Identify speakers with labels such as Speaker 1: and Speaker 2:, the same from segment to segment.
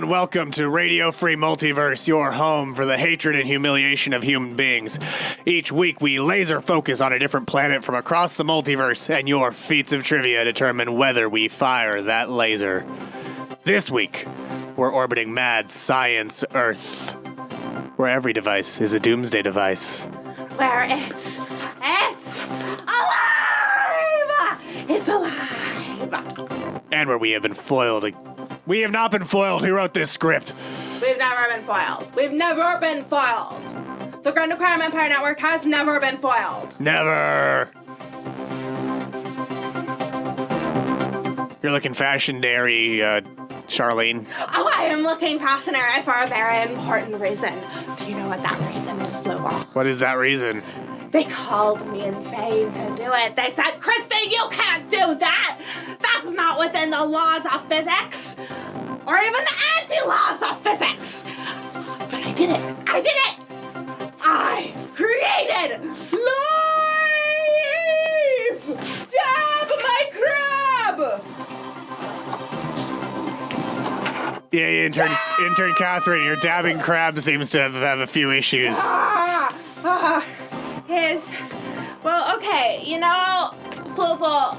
Speaker 1: Welcome to Radio Free Multiverse, your home for the hatred and humiliation of human beings. Each week, we laser focus on a different planet from across the multiverse, and your feats of trivia determine whether we fire that laser. This week, we're orbiting mad science Earth, where every device is a doomsday device.
Speaker 2: Where it's alive! It's alive!
Speaker 1: And where we have been foiled. We have not been foiled. Who wrote this script?
Speaker 2: We've never been foiled. We've never been foiled. The Grand Aquarium Empire Network has never been foiled.
Speaker 1: Never. You're looking fashionary, Charlene.
Speaker 2: Oh, I am looking fashionary for a very important reason. Do you know what that reason is, Flugal?
Speaker 1: What is that reason?
Speaker 2: They called me insane to do it. They said, Kristen, you can't do that. That's not within the laws of physics. Or even the anti-laws of physics. But I did it. I did it. I created life. Jab my crab.
Speaker 1: Yeah, intern Catherine, your dabbing crab seems to have a few issues.
Speaker 2: Well, okay, you know, Floople,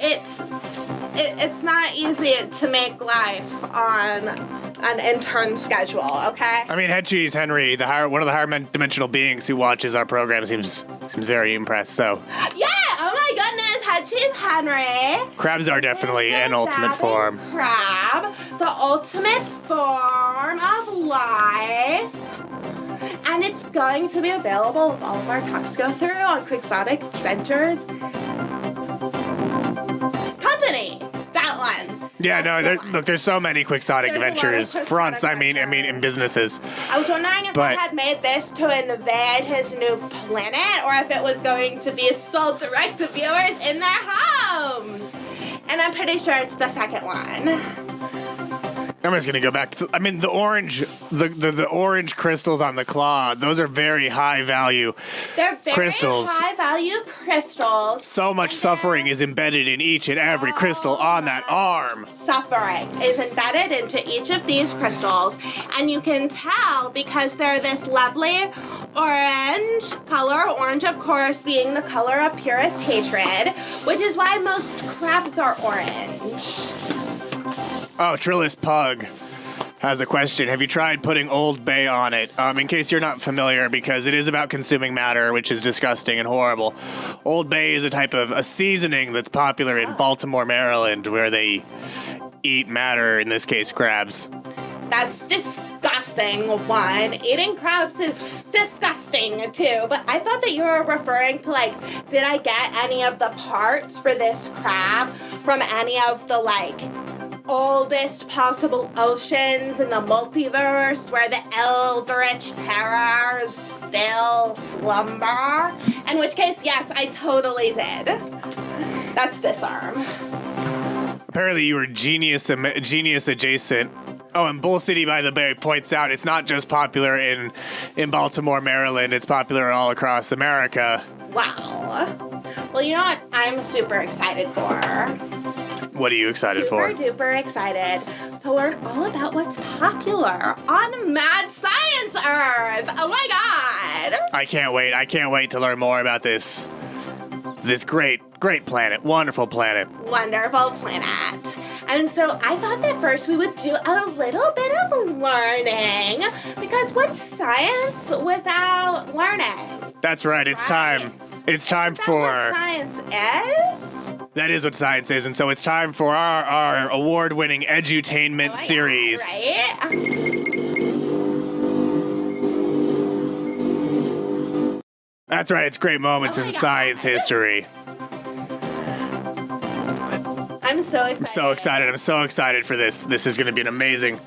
Speaker 2: it's not easy to make life on an intern schedule, okay?
Speaker 1: I mean, Head Cheese Henry, one of the higher dimensional beings who watches our program, seems very impressed. So.
Speaker 2: Yeah! Oh my goodness, Head Cheese Henry.
Speaker 1: Crabs are definitely an ultimate form.
Speaker 2: Crab, the ultimate form of life. And it's going to be available with all of our talks go through on Quixotic Adventures Company. That one.
Speaker 1: Yeah, look, there's so many Quixotic Adventures fronts. I mean, in businesses.
Speaker 2: I was wondering if I had made this to invade his new planet, or if it was going to be sold direct to viewers in their homes. And I'm pretty sure it's the second one.
Speaker 1: I'm just gonna go back to. The orange, the orange crystals on the claw. Those are very high value.
Speaker 2: They're very
Speaker 1: crystals.
Speaker 2: high value crystals.
Speaker 1: So much suffering is embedded in each and every crystal on that arm.
Speaker 2: Suffering is embedded into each of these crystals, and you can tell because they're this lovely orange color. Orange, of course, being the color of purest hatred, which is why most crabs are orange.
Speaker 1: Oh, Trillis Pug has a question. Have you tried putting Old Bay on it? In case you're not familiar, because it is about consuming matter, which is disgusting and horrible. Old Bay is a type of a seasoning that's popular in Baltimore, Maryland, where they eat matter, in this case, crabs.
Speaker 2: That's disgusting, one. Eating crabs is disgusting, too. But I thought that you were referring to, did I get any of the parts for this crab from any of the, oldest possible oceans in the multiverse where the eldritch terrors still slumber? In which case, yes, I totally did. That's this arm.
Speaker 1: Apparently you were genius adjacent. Oh, and Bull City by the Bay points out it's not just popular in Baltimore, Maryland. It's popular all across America.
Speaker 2: Wow. Well, you know what I'm super excited for?
Speaker 1: What are you excited for?
Speaker 2: Super duper excited to learn all about what's popular on Mad Science Earth. Oh my god!
Speaker 1: I can't wait. I can't wait to learn more about this great planet. Wonderful planet.
Speaker 2: Wonderful planet. And so I thought that first we would do a little bit of learning, because what's science without learning?
Speaker 1: That's right. It's time. It's time for...
Speaker 2: what science is?
Speaker 1: That is what science is, and so it's time for our award-winning edutainment series.
Speaker 2: Right?
Speaker 1: That's right, it's great moments in science history.
Speaker 2: I'm so excited.
Speaker 1: I'm so excited for this. This is going to be an amazing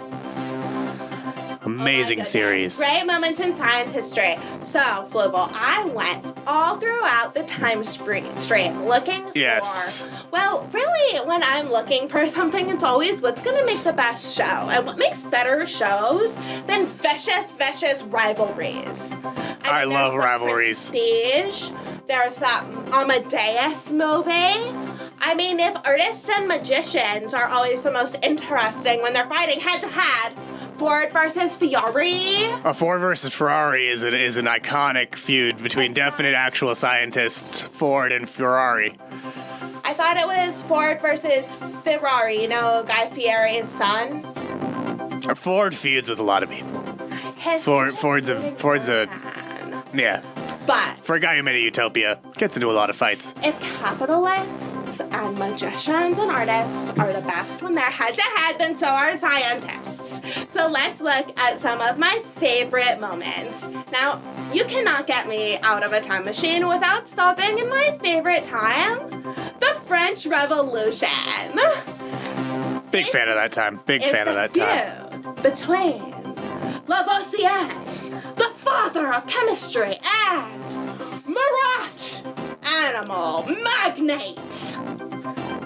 Speaker 1: amazing series.
Speaker 2: Great moments in science history. So, Flooble, I went all throughout the time stream looking for... Well, really, when I'm looking for something, it's always what's going to make the best show. And what makes better shows than vicious rivalries.
Speaker 1: I love rivalries.
Speaker 2: Prestige. There's that Amadeus movie. I mean, if artists and magicians are always the most interesting when they're fighting head-to-head, Ford versus Ferrari.
Speaker 1: Ford versus Ferrari is an iconic feud between definite actual scientists, Ford and Ferrari.
Speaker 2: I thought it was Ford versus Ferrari, you know, Guy Fieri's son.
Speaker 1: Ford feuds with a lot of people. Ford's a yeah.
Speaker 2: But
Speaker 1: for a guy who made a utopia, gets into a lot of fights.
Speaker 2: If capitalists and magicians and artists are the best when they're head-to-head, then so are scientists. So let's look at some of my favorite moments. Now, you cannot get me out of a time machine without stopping in my favorite time, the French Revolution.
Speaker 1: Big fan of that time. Big fan of that time.
Speaker 2: Between Lavoisier, the father of chemistry, and Marat, animal magnate.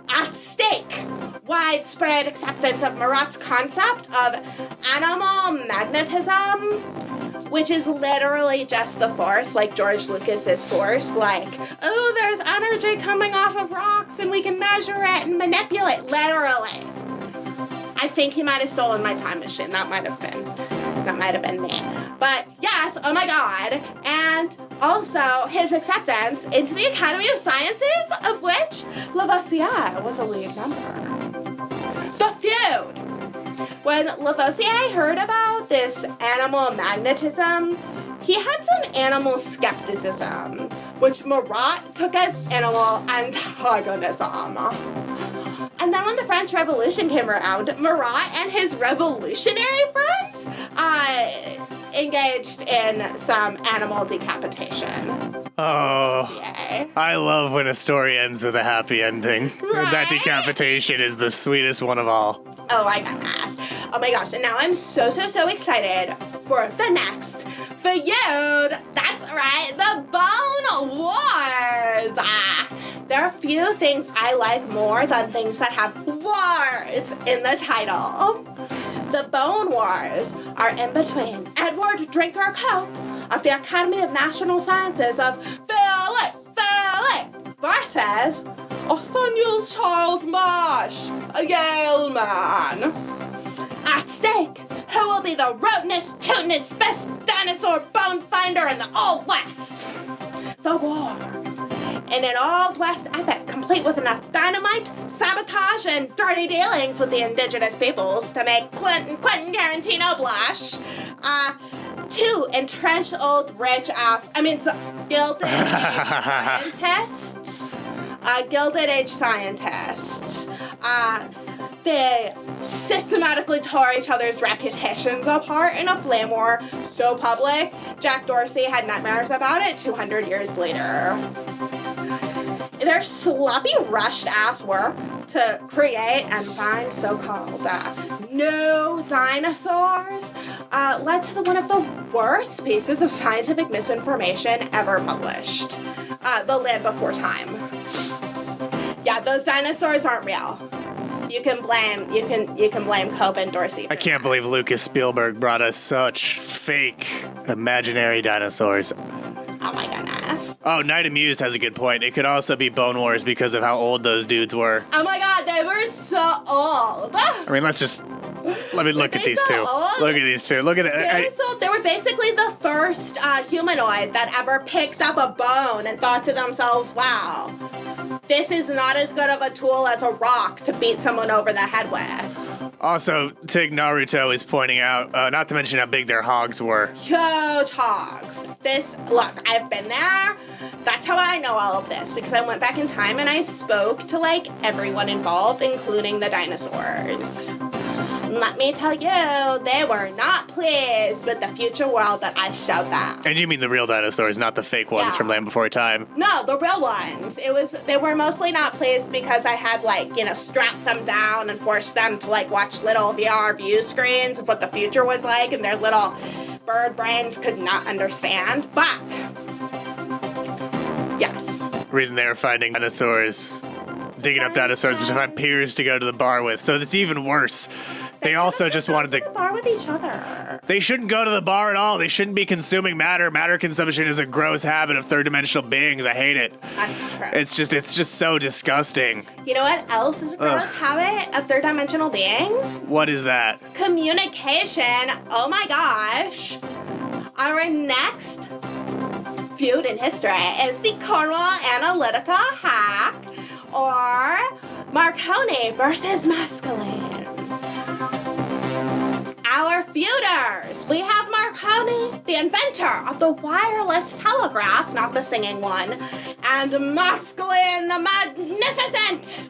Speaker 2: At stake, widespread acceptance of Marat's concept of animal magnetism, which is literally just the force, like George Lucas's force, like, oh, there's energy coming off of rocks and we can measure it and manipulate, literally. I think he might have stolen my time machine. That might have been me. But yes, oh my God. And also his acceptance into the Academy of Sciences, of which Lavoisier was a lead member. The feud. When Lavoisier heard about this animal magnetism, he had some animal skepticism, which Marat took as animal antagonism. And then when the French Revolution came around, Marat and his revolutionary friends engaged in some animal decapitation.
Speaker 1: Oh, I love when a story ends with a happy ending.
Speaker 2: Right?
Speaker 1: That decapitation is the sweetest one of all.
Speaker 2: Oh, I got asked. Oh my gosh, and now I'm so excited for the next feud. That's right, the Bone Wars. There are few things I like more than things that have wars in the title. The Bone Wars are in between Edward Drinker Cope of the Academy of National Sciences of Philip versus Nathaniel Charles Marsh, a Yale man. At stake, who will be the rotinest, tootinest, best dinosaur bone finder in the Old West? The war. In an Old West epic, complete with enough dynamite, sabotage, and dirty dealings with the indigenous peoples to make Quentin Tarantino blush, two entrenched old Gilded Age scientists, they systematically tore each other's reputations apart in a flame war so public, Jack Dorsey had nightmares about it 200 years later. Their sloppy, rushed-ass work to create and find so-called new dinosaurs led to one of the worst pieces of scientific misinformation ever published. The Land Before Time. Yeah, those dinosaurs aren't real. You can blame Cope and Dorsey.
Speaker 1: I can't believe Lucas Spielberg brought us such fake, imaginary dinosaurs.
Speaker 2: Oh my goodness.
Speaker 1: Oh, Night Amused has a good point. It could also be Bone Wars because of how old those dudes were.
Speaker 2: Oh my God, they were so old.
Speaker 1: I mean, let me look at these two.
Speaker 2: Old?
Speaker 1: Look at these two. Look at it.
Speaker 2: They were basically the first humanoid that ever picked up a bone and thought to themselves, wow, this is not as good of a tool as a rock to beat someone over the head with.
Speaker 1: Also, Tig Naruto is pointing out, not to mention how big their hogs were.
Speaker 2: Huge hogs. Look, I've been there. That's how I know all of this, because I went back in time and I spoke to, everyone involved, including the dinosaurs. And let me tell you, they were not pleased with the future world that I showed them.
Speaker 1: And you mean the real dinosaurs, not the fake ones from Land Before Time?
Speaker 2: No, the real ones. They were mostly not pleased because I had, strapped them down and forced them to, watch little VR view screens of what the future was like, and their little bird brains could not understand. But, yes.
Speaker 1: The reason they were finding dinosaurs, digging up dinosaurs, was to find peers to go to the bar with. So it's even worse. They also just wanted
Speaker 2: to the bar with each other.
Speaker 1: They shouldn't go to the bar at all. They shouldn't be consuming matter. Matter consumption is a gross habit of third-dimensional beings. I hate it.
Speaker 2: That's true.
Speaker 1: It's just so disgusting.
Speaker 2: You know what else is a gross habit of third-dimensional beings?
Speaker 1: What is that?
Speaker 2: Communication. Oh my gosh. Our next feud in history is the Cornwall Analytica hack, or Marconi versus Masculine. Our feuders. We have Marconi, the inventor of the wireless telegraph, not the singing one, and Masculine the Magnificent.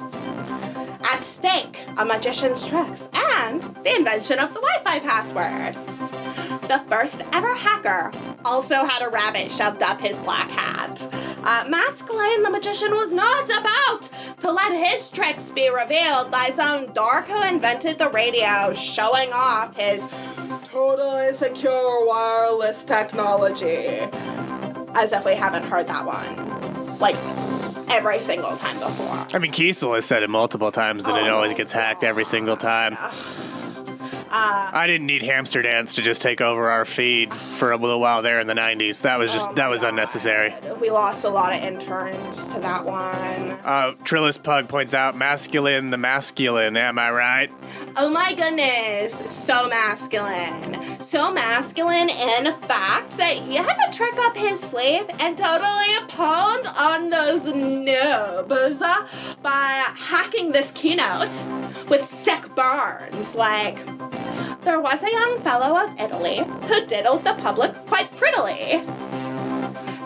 Speaker 2: At stake, a magician's tricks and the invention of the Wi-Fi password. The first ever hacker also had a rabbit shoved up his black hat. Masculine the magician was not about to let his tricks be revealed by some dork who invented the radio, showing off his totally secure wireless technology. As if we haven't heard that one, every single time before.
Speaker 1: I mean, Kiesel has said it multiple times, and it always gets hacked every single time. I didn't need Hamster Dance to just take over our feed for a little while there in the 90s. That was unnecessary.
Speaker 2: We lost a lot of interns to that one.
Speaker 1: Trillis Pug points out, Masculine the Masculine, am I right?
Speaker 2: Oh my goodness, so masculine. So masculine in fact that he had to trick up his sleeve and totally pound on those noobs by hacking this keynote with sick burns. There was a young fellow of Italy who diddled the public quite prettily.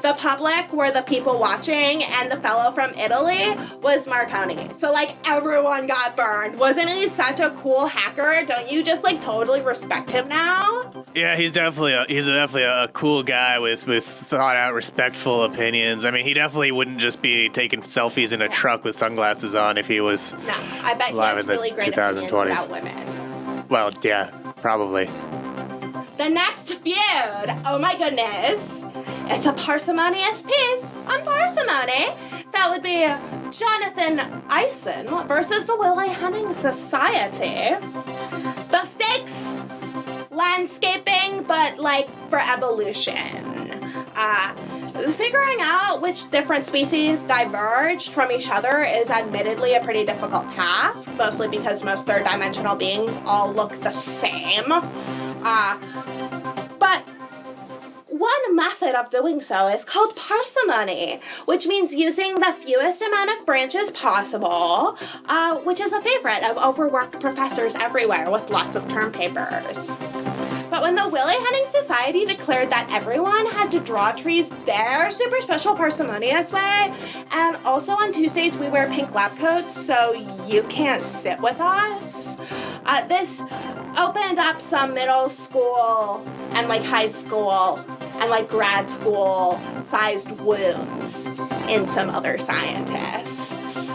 Speaker 2: The public were the people watching, and the fellow from Italy was Marconi. So, everyone got burned. Wasn't he such a cool hacker? Don't you just, totally respect him now?
Speaker 1: Yeah, he's definitely a cool guy with thought-out, respectful opinions. I mean, he definitely wouldn't just be taking selfies in a truck with sunglasses on if he was
Speaker 2: No, I bet he has really great opinions about women.
Speaker 1: Well, yeah, probably.
Speaker 2: The next feud, oh my goodness, it's a parsimonious piece on parsimony. That would be Jonathan Eisen versus the Willie Henning Society. The stakes, landscaping, but for evolution. Figuring out which different species diverged from each other is admittedly a pretty difficult task, mostly because most third-dimensional beings all look the same. But one method of doing so is called parsimony, which means using the fewest amount of branches possible, which is a favorite of overworked professors everywhere with lots of term papers. But when the Willie Henning Society declared that everyone had to draw trees their super special parsimonious way, and also on Tuesdays we wear pink lab coats so you can't sit with us, this opened up some middle school and high school and grad school sized wounds in some other scientists.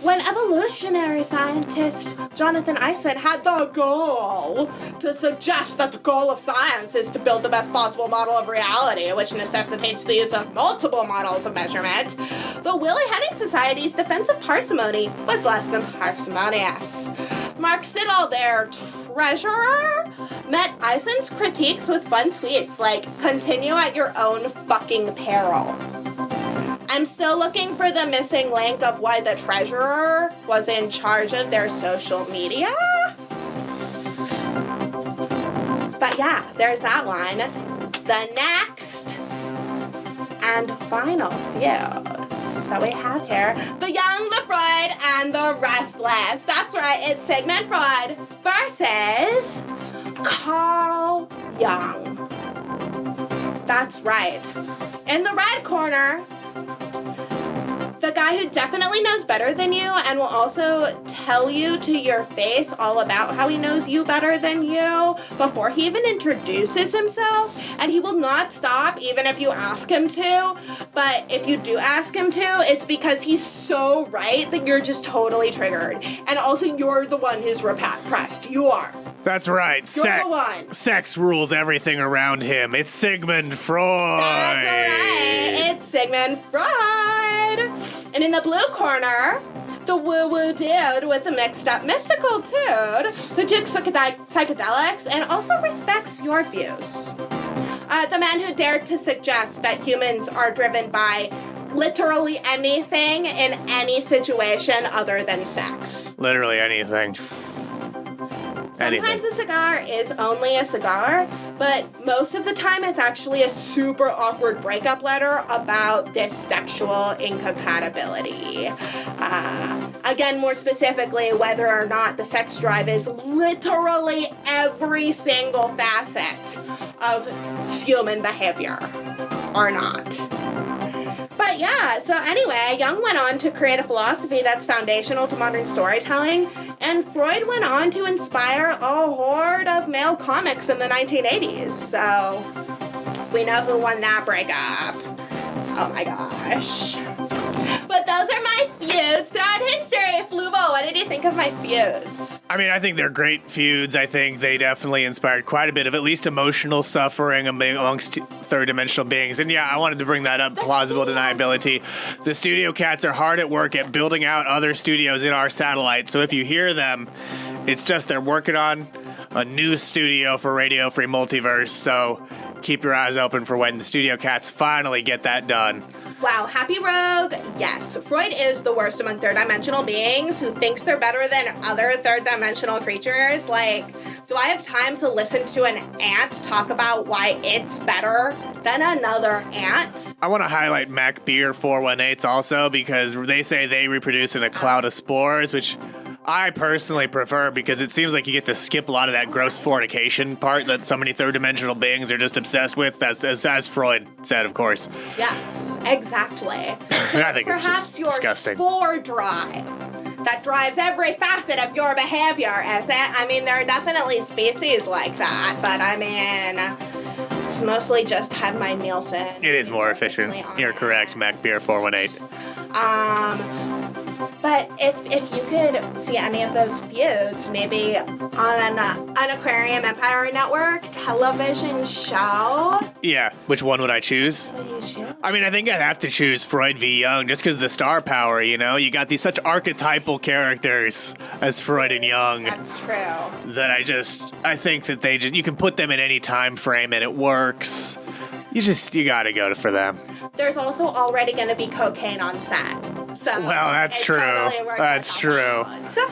Speaker 2: When evolutionary scientist Jonathan Eisen had the goal to suggest that the goal of science is to build the best possible model of reality, which necessitates the use of multiple models of measurement, the Willie Henning Society's defense of parsimony was less than parsimonious. Mark Siddall, their treasurer, met Eisen's critiques with fun tweets like, "Continue at your own fucking peril." I'm still looking for the missing link of why the treasurer was in charge of their social media. But yeah, there's that one. The next and final feud that we have here, the Young, the Freud, and the Restless. That's right, it's Sigmund Freud versus Carl Jung. That's right. In the red corner, The guy who definitely knows better than you and will also tell you to your face all about how he knows you better than you before he even introduces himself. And he will not stop even if you ask him to. But if you do ask him to, it's because he's so right that you're just totally triggered. And also, you're the one who's repressed. You are.
Speaker 1: That's right.
Speaker 2: You're the one.
Speaker 1: Sex rules everything around him. It's Sigmund Freud.
Speaker 2: That's right. It's Sigmund Freud. And in the blue corner, the woo-woo dude with the mixed-up mystical dude who took psychedelics and also respects your views. The man who dared to suggest that humans are driven by literally anything in any other than sex.
Speaker 1: Literally anything.
Speaker 2: Sometimes a cigar is only a cigar, but most of the time it's actually a super awkward breakup letter about this sexual incompatibility. Again, more specifically, whether or not the sex drive is literally every single facet of human behavior or not. But yeah, so anyway, Jung went on to create a philosophy that's foundational to modern storytelling, and Freud went on to inspire a horde of male comics in the 1980s. So we know who won that breakup. Oh my gosh. But those are my feuds throughout history. Fluvo, what did you think of my feuds?
Speaker 1: I mean, I think they're great feuds. I think they definitely inspired quite a bit of at least emotional suffering amongst third-dimensional beings. And yeah, I wanted to bring that up, plausible deniability. The studio cats are hard at work at building out other studios in our satellite. So if you hear them, it's just they're working on a new studio for Radio Free Multiverse. So keep your eyes open for when the studio cats finally get that done.
Speaker 2: Wow, Happy Rogue, yes. Freud is the worst among third-dimensional beings who thinks they're better than other third-dimensional creatures. Like, do I have time to listen to an ant talk about why it's better than another ant?
Speaker 1: I want to highlight Mac Beer 418s also because they say they reproduce in a cloud of spores, which I personally prefer because it seems like you get to skip a lot of that gross fornication part that so many third-dimensional beings are just obsessed with, as Freud said, of course.
Speaker 2: Yes, exactly. So
Speaker 1: I think
Speaker 2: perhaps
Speaker 1: it's just
Speaker 2: your
Speaker 1: disgusting.
Speaker 2: spore drive that drives every facet of your behavior, is it? I mean, there are definitely species like that, but I mean, it's mostly just have my Nielsen.
Speaker 1: It is more efficient. You're correct, Mac Beer 418.
Speaker 2: But if you could see any of those feuds, maybe on an Aquarium Empire Network television show.
Speaker 1: Yeah, which one would I choose?
Speaker 2: What do you choose?
Speaker 1: I mean, I think I'd have to choose Freud v. Jung just because of the star power, you know? You got these such archetypal characters as Freud and Jung.
Speaker 2: That's true.
Speaker 1: That I think that you can put them in any time frame and it works. You gotta go for them.
Speaker 2: There's also already going to be cocaine on set. So
Speaker 1: well, that's true.
Speaker 2: Totally
Speaker 1: that's true.
Speaker 2: So,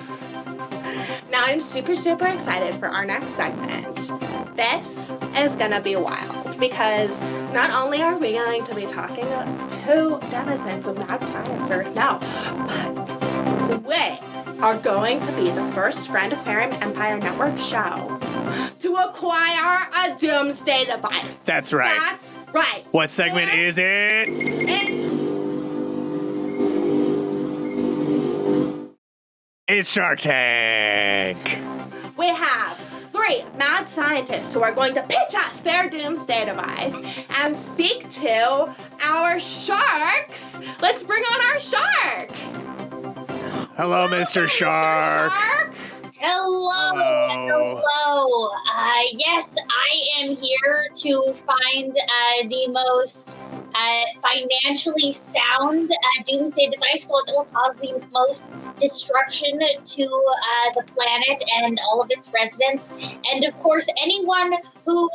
Speaker 2: now I'm super, super excited for our next segment. This is going to be wild because not only are we going to be talking to denizens of mad science Earth now, but we are going to be the first Grand Aquarium Empire Network show to acquire a doomsday device.
Speaker 1: That's right.
Speaker 2: That's right.
Speaker 1: What segment is it? It's Shark Tank.
Speaker 2: We have 3 mad scientists who are going to pitch us their doomsday device and speak to our sharks. Let's bring on our shark.
Speaker 1: Hello, Mr. Shark.
Speaker 3: Hello. Yes, I am here to find the most financially sound doomsday device that will cause the most destruction to the planet and all of its residents. And of course, anyone who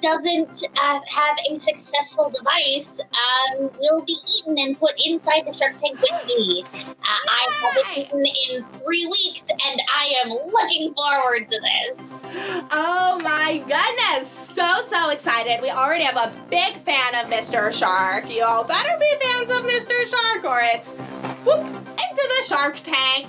Speaker 3: doesn't have a successful device will be eaten and put inside the Shark Tank with me. I have it eaten in 3 weeks, and I am looking forward to this.
Speaker 2: Oh my goodness, so excited. We already have a big fan of Mr. Shark. You all better be fans of Mr. Shark or it's whoop into the Shark Tank.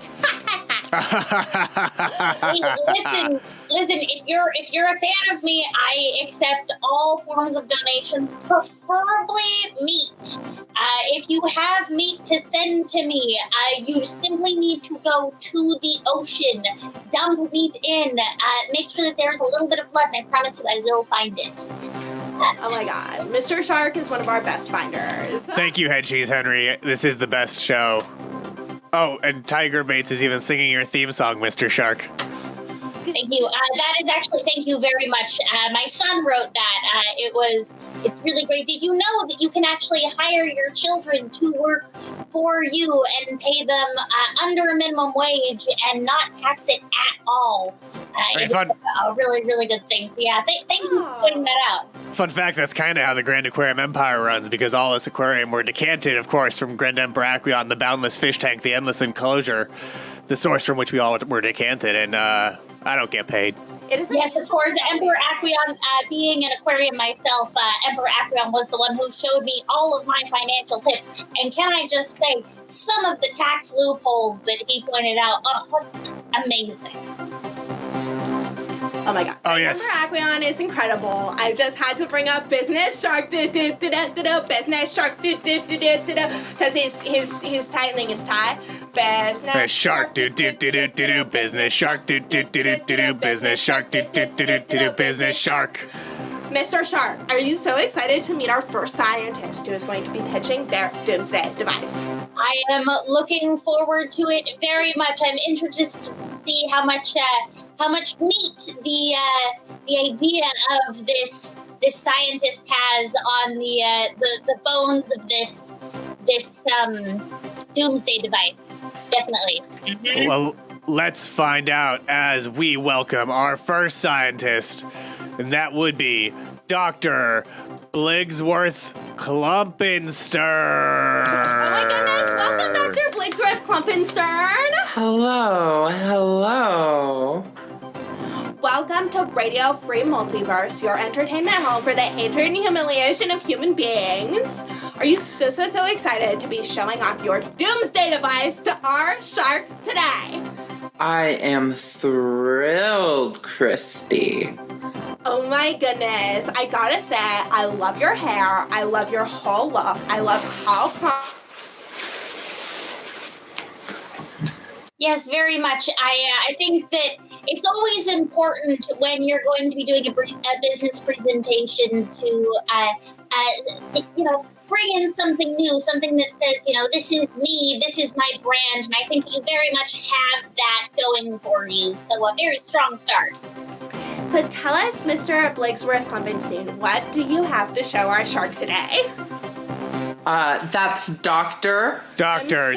Speaker 3: Listen. If you're a fan of me, I accept all forms of donations, preferably meat. If you have meat to send to me, you simply need to go to the ocean, dump meat in, make sure that there's a little bit of blood, and I promise you I will find it.
Speaker 2: Oh my god. Mr. Shark is one of our best finders.
Speaker 1: Thank you, Head Cheese Henry. This is the best show. Oh, and Tiger Bates is even singing your theme song, Mr. Shark.
Speaker 3: Thank you. That is actually, thank you very much. My son wrote that. It's really great. Did you know that you can actually hire your children to work for you and pay them under a minimum wage and not tax it at all? It's a really, really good thing. So yeah, thank you for pointing that out.
Speaker 1: Fun fact, that's kind of how the Grand Aquarium Empire runs, because all this aquarium were decanted, of course, from Grand Emperor Acqueon, the boundless fish tank, the endless enclosure, the source from which we all were decanted, and I don't get paid.
Speaker 3: Yes, of course. Emperor Acqueon, being an aquarium myself, Emperor Acqueon was the one who showed me all of my financial tips. And can I just say, some of the tax loopholes that he pointed out, amazing.
Speaker 2: Oh my god.
Speaker 1: Oh, yes.
Speaker 2: Emperor Acqueon is incredible. I just had to bring up Business Shark, Business Shark, because his titling is Thai. Business
Speaker 1: Shark, Business Shark, Business Shark, Business Shark.
Speaker 2: Mr. Shark, are you so excited to meet our first scientist who is going to be pitching their doomsday device?
Speaker 3: I am looking forward to it very much. I'm interested to see how much meat the idea of this scientist has on the bones of this doomsday device. Definitely. Mm-hmm.
Speaker 1: Well, let's find out as we welcome our first scientist, and that would be Dr. Bligsworth Klumpenstern.
Speaker 2: Oh my goodness, welcome Dr. Bligsworth Klumpenstern.
Speaker 4: Hello.
Speaker 2: Welcome to Radio Free Multiverse, your entertainment home for the hatred and humiliation of human beings. Are you so excited to be showing off your doomsday device to our shark today?
Speaker 4: I am thrilled, Christy.
Speaker 2: Oh my goodness, I gotta say, I love your hair, I love your whole look, I love how...
Speaker 3: Yes, very much. I think that it's always important when you're going to be doing a business presentation to, bring in something new, something that says, this is me, this is my brand, and I think that you very much have that going for you. So a very strong start.
Speaker 2: So tell us, Mr. Bligsworth Klumpenstein, what do you have to show our shark today?
Speaker 4: That's Doctor.
Speaker 1: Doctor.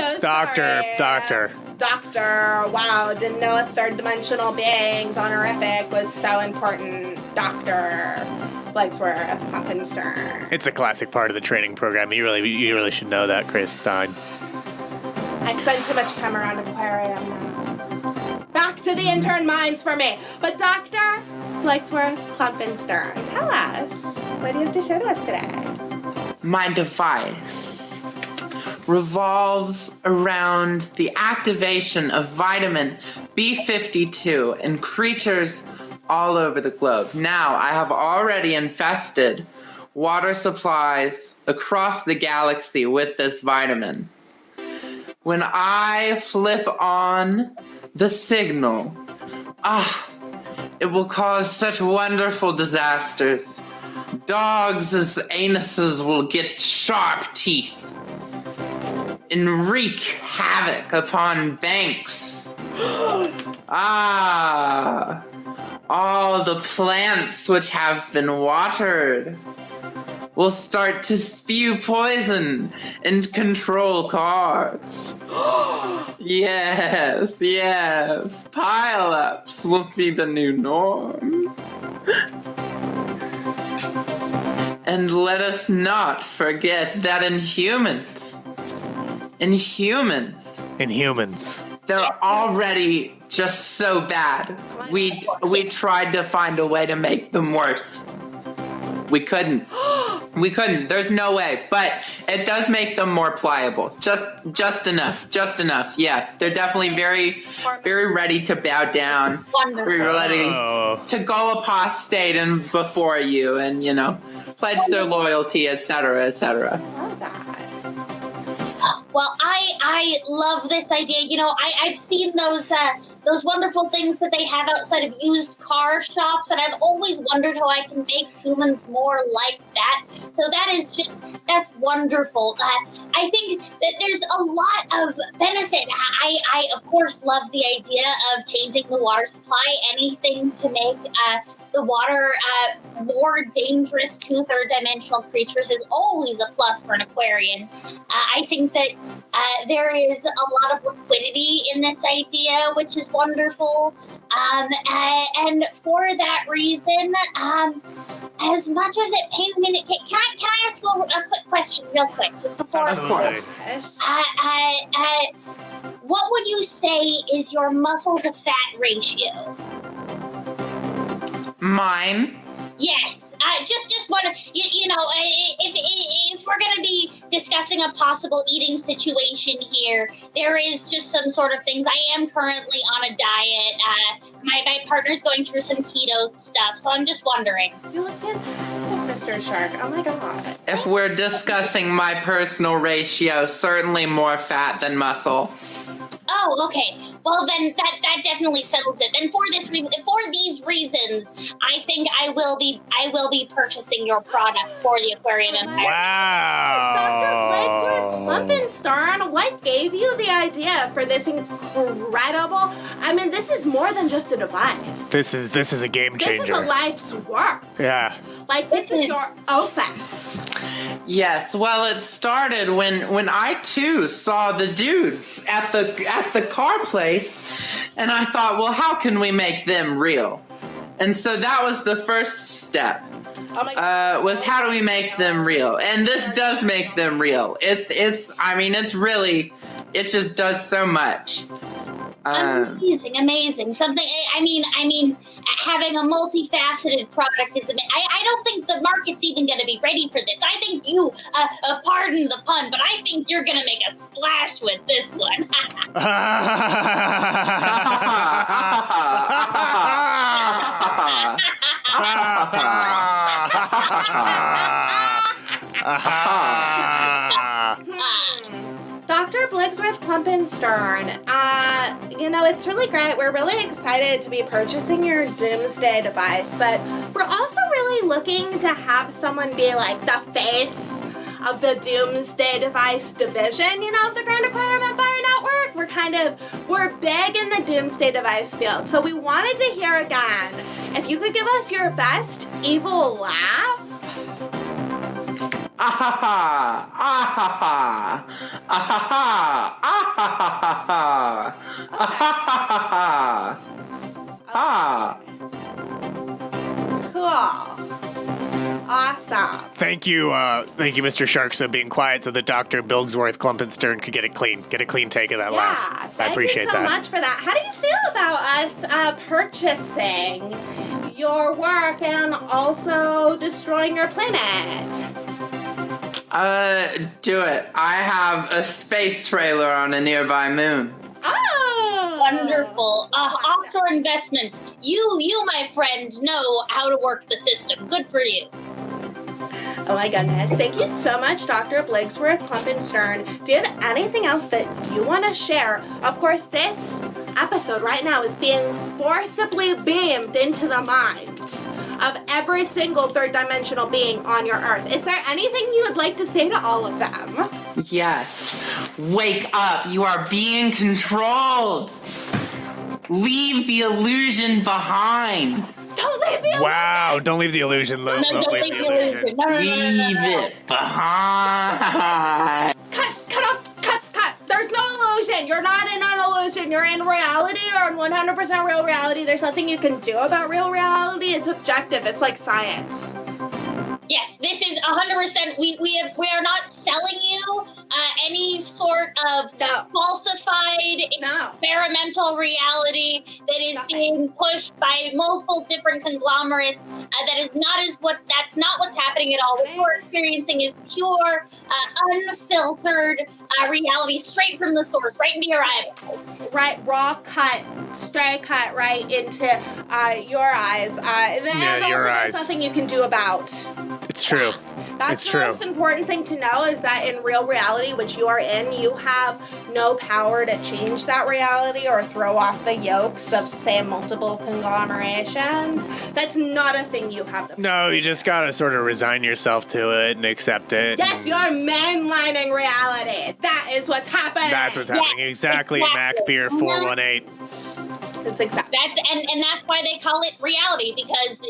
Speaker 2: Wow, didn't know a third-dimensional being's honorific was so important. Dr. Bligsworth Klumpenstein.
Speaker 1: It's a classic part of the training program. You really should know that, Chris Stein.
Speaker 2: I spend too much time around aquarium now. Back to the intern minds for me. But Dr. Bligsworth Klumpenstein, tell us, what do you have to show to us today?
Speaker 4: My device revolves around the activation of vitamin B52 in creatures all over the globe. Now, I have already infested water supplies across the galaxy with this vitamin. When I flip on the signal, it will cause such wonderful disasters. Dogs' anuses will get sharp teeth and wreak havoc upon banks. All the plants which have been watered will start to spew poison and control cars. Yes. Pile-ups will be the new norm. And let us not forget that in humans, they're already just so bad. We tried to find a way to make them worse. We couldn't. We couldn't. There's no way. But it does make them more pliable. Just enough. Just enough. Yeah. They're definitely very, very ready to bow down.
Speaker 3: Wonderful.
Speaker 4: Very ready to go apostate and before you and, pledge their loyalty, etc., etc.
Speaker 2: I love that.
Speaker 3: Well, I love this idea. I've seen those wonderful things that they have outside of used car shops, and I've always wondered how I can make humans more like that. So that's wonderful. I think that there's a lot of benefit. I of course love the idea of changing the water supply, anything to make the water more dangerous to third-dimensional creatures is always a plus for an aquarium. I think that there is a lot of liquidity in this idea, which is wonderful. And for that reason, as much as it pains me, can I ask a quick question, real quick, just before?
Speaker 4: Of course.
Speaker 3: What would you say is your muscle to fat ratio?
Speaker 4: Mine.
Speaker 3: Yes, just want to, if we're going to be discussing a possible eating situation here, there is just some sort of things. I am currently on a diet. My partner's going through some keto stuff, so I'm just wondering.
Speaker 2: You look fantastic, Mr. Shark. Oh my god.
Speaker 4: If we're discussing my personal ratio, certainly more fat than muscle.
Speaker 3: Oh, okay. Well, then that definitely settles it. And for these reasons, I think I will be purchasing your product for the Aquarium Empire.
Speaker 2: Dr. Blitz with Lumpenstern, what gave you the idea for this incredible? I mean, this is more than just a device.
Speaker 1: This is a game changer.
Speaker 2: This is a life's work.
Speaker 1: Yeah.
Speaker 2: Like, this is your opus.
Speaker 4: Yes, well, it started when I too saw the dudes at the car place, and I thought, well, how can we make them real? And so that was the first step.
Speaker 2: Oh my God.
Speaker 4: Was how do we make them real? And this does make them real. It just does so much.
Speaker 3: Amazing. Something. I mean, having a multifaceted product is. I don't think the market's even going to be ready for this. I think you, pardon the pun, but I think you're going to make a splash with this one.
Speaker 2: Dr. Bligsworth Klumpenstern, it's really great. We're really excited to be purchasing your Doomsday device, but we're also really looking to have someone be like the face of the Doomsday device division, of the Grand Aquarium Empire Network. We're big in the Doomsday device field, so we wanted to hear again, if you could give us your best evil laugh.
Speaker 4: Ah-ha-ha! Ah-ha-ha! Ah-ha-ha! Ah-ha-ha! Ah-ha-ha! Ah!
Speaker 2: Cool. Awesome.
Speaker 1: Thank you, Mr. Shark, for being quiet so that Dr. Bilgsworth Klumpenstern could get a clean take of that laugh. I appreciate that.
Speaker 2: Thank you so much for that. How do you feel about us purchasing your work and also destroying your planet?
Speaker 4: Do it. I have a space trailer on a nearby moon.
Speaker 2: Oh!
Speaker 3: Wonderful. Offshore investments. You, my friend, know how to work the system. Good for you.
Speaker 2: Oh my goodness. Thank you so much, Dr. Bligsworth Klumpenstern. Do you have anything else that you want to share? Of course, this episode right now is being forcibly beamed into the minds of every single third-dimensional being on your Earth. Is there anything you would like to say to all of them?
Speaker 4: Yes. Wake up. You are being controlled. Leave the illusion behind.
Speaker 2: Don't leave the illusion.
Speaker 1: Wow, don't leave the illusion.
Speaker 3: Don't leave the illusion. No.
Speaker 4: Leave it behind.
Speaker 2: Cut. There's no illusion. You're not in an illusion. You're in reality. You're in 100% real reality. There's nothing you can do about real reality. It's objective. It's like science.
Speaker 3: Yes, this is 100%. We are not selling you any sort of falsified experimental reality that is being pushed by multiple different conglomerates. That's not what's happening at all. What you're experiencing is pure, unfiltered reality, straight from the source, right into your eyeballs.
Speaker 2: Right, raw cut, straight cut right into your eyes. There's nothing you can do about.
Speaker 1: It's true.
Speaker 2: That's the most important thing to know, is that in real reality, which you are in, you have no power to change that reality or throw off the yokes of, say, multiple conglomerations. That's not a thing you have.
Speaker 1: No, you just gotta sort of resign yourself to it and accept it.
Speaker 2: Yes, you're mainlining reality. That is what's happening.
Speaker 1: That's what's happening.
Speaker 3: Yes,
Speaker 1: exactly. Mac Beer 418.
Speaker 2: That's exactly.
Speaker 3: And that's why they call it reality, because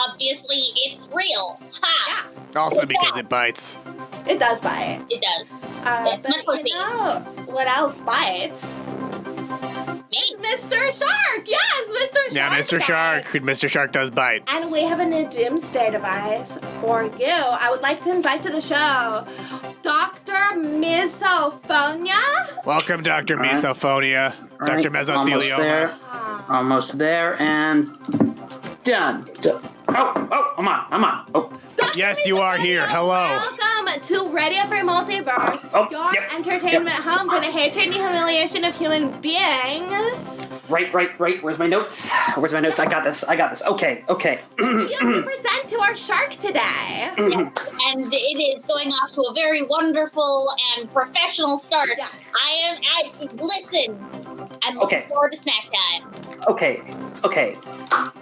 Speaker 3: obviously it's real. Ha!
Speaker 2: Yeah.
Speaker 1: Also because it bites.
Speaker 2: It does bite.
Speaker 3: It does.
Speaker 2: But what else bites?
Speaker 3: Me.
Speaker 2: Mr. Shark! Yes, Mr. Shark!
Speaker 1: Yeah, Mr. Shark.
Speaker 2: bites.
Speaker 1: Mr. Shark does bite.
Speaker 2: And we have a new doomsday device for you. I would like to invite to the show Dr. Misophonia.
Speaker 1: Welcome, Dr.
Speaker 5: All right.
Speaker 1: Misophonia.
Speaker 5: All right,
Speaker 1: Dr. Mesothelioma.
Speaker 5: Almost there, and done. Oh, I'm on. Oh.
Speaker 2: Dr.
Speaker 1: Yes, you are here. Hello.
Speaker 2: Welcome to Radio Free Multiverse, your
Speaker 5: Yep,
Speaker 2: entertainment home for the hatred and humiliation of human beings.
Speaker 5: Right. Where's my notes? I got this. Okay.
Speaker 2: You have to present to our shark today.
Speaker 3: And it is going off to a very wonderful and professional start.
Speaker 2: Yes.
Speaker 3: Listen, I'm looking forward to snack time.
Speaker 5: Okay.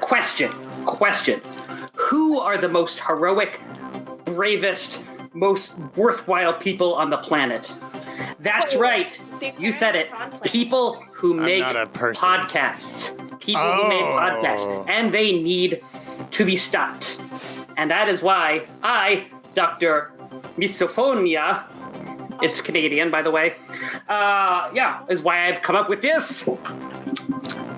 Speaker 5: Question. Who are the most heroic, bravest, most worthwhile people on the planet? That's right. You said it. People who make
Speaker 1: not a person.
Speaker 5: podcasts. People who make podcasts. And they need to be stopped. And that is why I, Dr. Misophonia, it's Canadian, by the way, is why I've come up with this.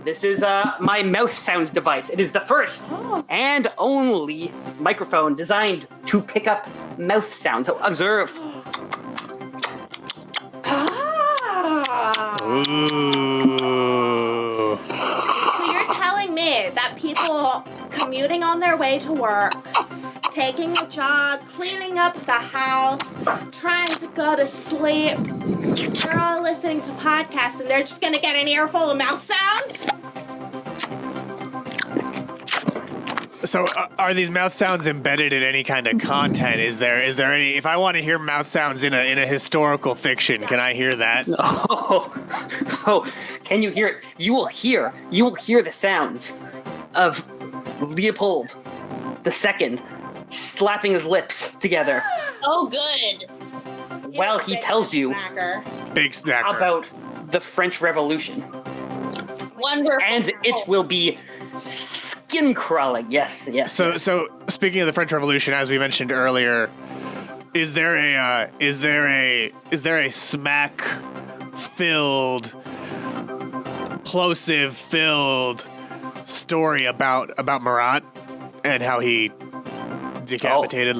Speaker 5: This is my mouth sounds device. It is the first and only microphone designed to pick up mouth sounds. So observe.
Speaker 1: Ooh.
Speaker 2: So you're telling me that people commuting on their way to work, taking a jog, cleaning up the house, trying to go to sleep, they're all listening to podcasts and they're just gonna get an earful of mouth sounds?
Speaker 1: So, are these mouth sounds embedded in any kind of content? Is there any? If I want to hear mouth sounds in a historical fiction, can I hear that?
Speaker 5: Oh, can you hear it? You will hear the sounds of Leopold II slapping his lips together
Speaker 3: Oh, good.
Speaker 5: while he tells you
Speaker 1: Big snacker.
Speaker 5: about the French Revolution.
Speaker 3: Wonderful.
Speaker 5: And it will be skin crawling. Yes.
Speaker 1: So speaking of the French Revolution, as we mentioned earlier, is there a smack-filled, plosive-filled story about Marat and how he decapitated?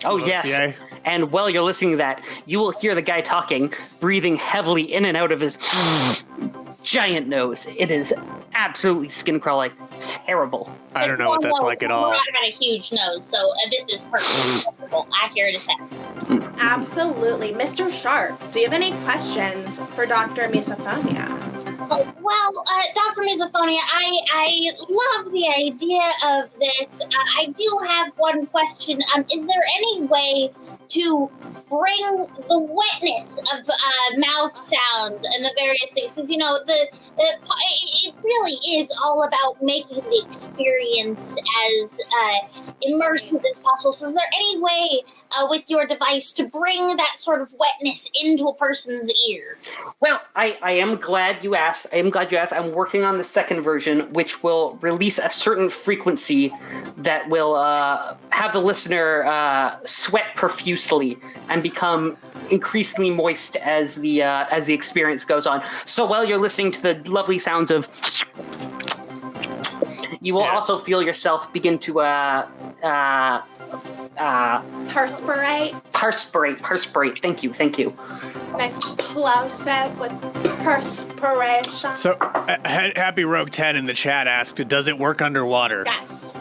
Speaker 5: Oh, yes.
Speaker 1: Mercier?
Speaker 5: And while you're listening to that, you will hear the guy talking, breathing heavily in and out of his giant nose. It is absolutely skin crawling. Terrible.
Speaker 1: I don't know what that's like at all.
Speaker 3: Marat had a huge nose, so this is perfectly accurate as heck.
Speaker 2: Absolutely. Mr. Sharp, do you have any questions for Dr. Misophonia?
Speaker 3: Well, Dr. Misophonia, I love the idea of this. I do have one question. Is there any way to bring the wetness of mouth sounds and the various things? Because, it really is all about making the experience as immersive as possible. So is there any way with your device to bring that sort of wetness into a person's ear?
Speaker 5: Well, I am glad you asked. I'm working on the second version, which will release a certain frequency that will have the listener sweat profusely and become increasingly moist as the experience goes on. So while you're listening to the lovely sounds of, you will also feel yourself begin to
Speaker 2: Perspirate?
Speaker 5: Perspirate. Thank you.
Speaker 2: Nice plosive with perspiration.
Speaker 1: So, Happy Rogue 10 in the chat asked, does it work underwater?
Speaker 2: Yes.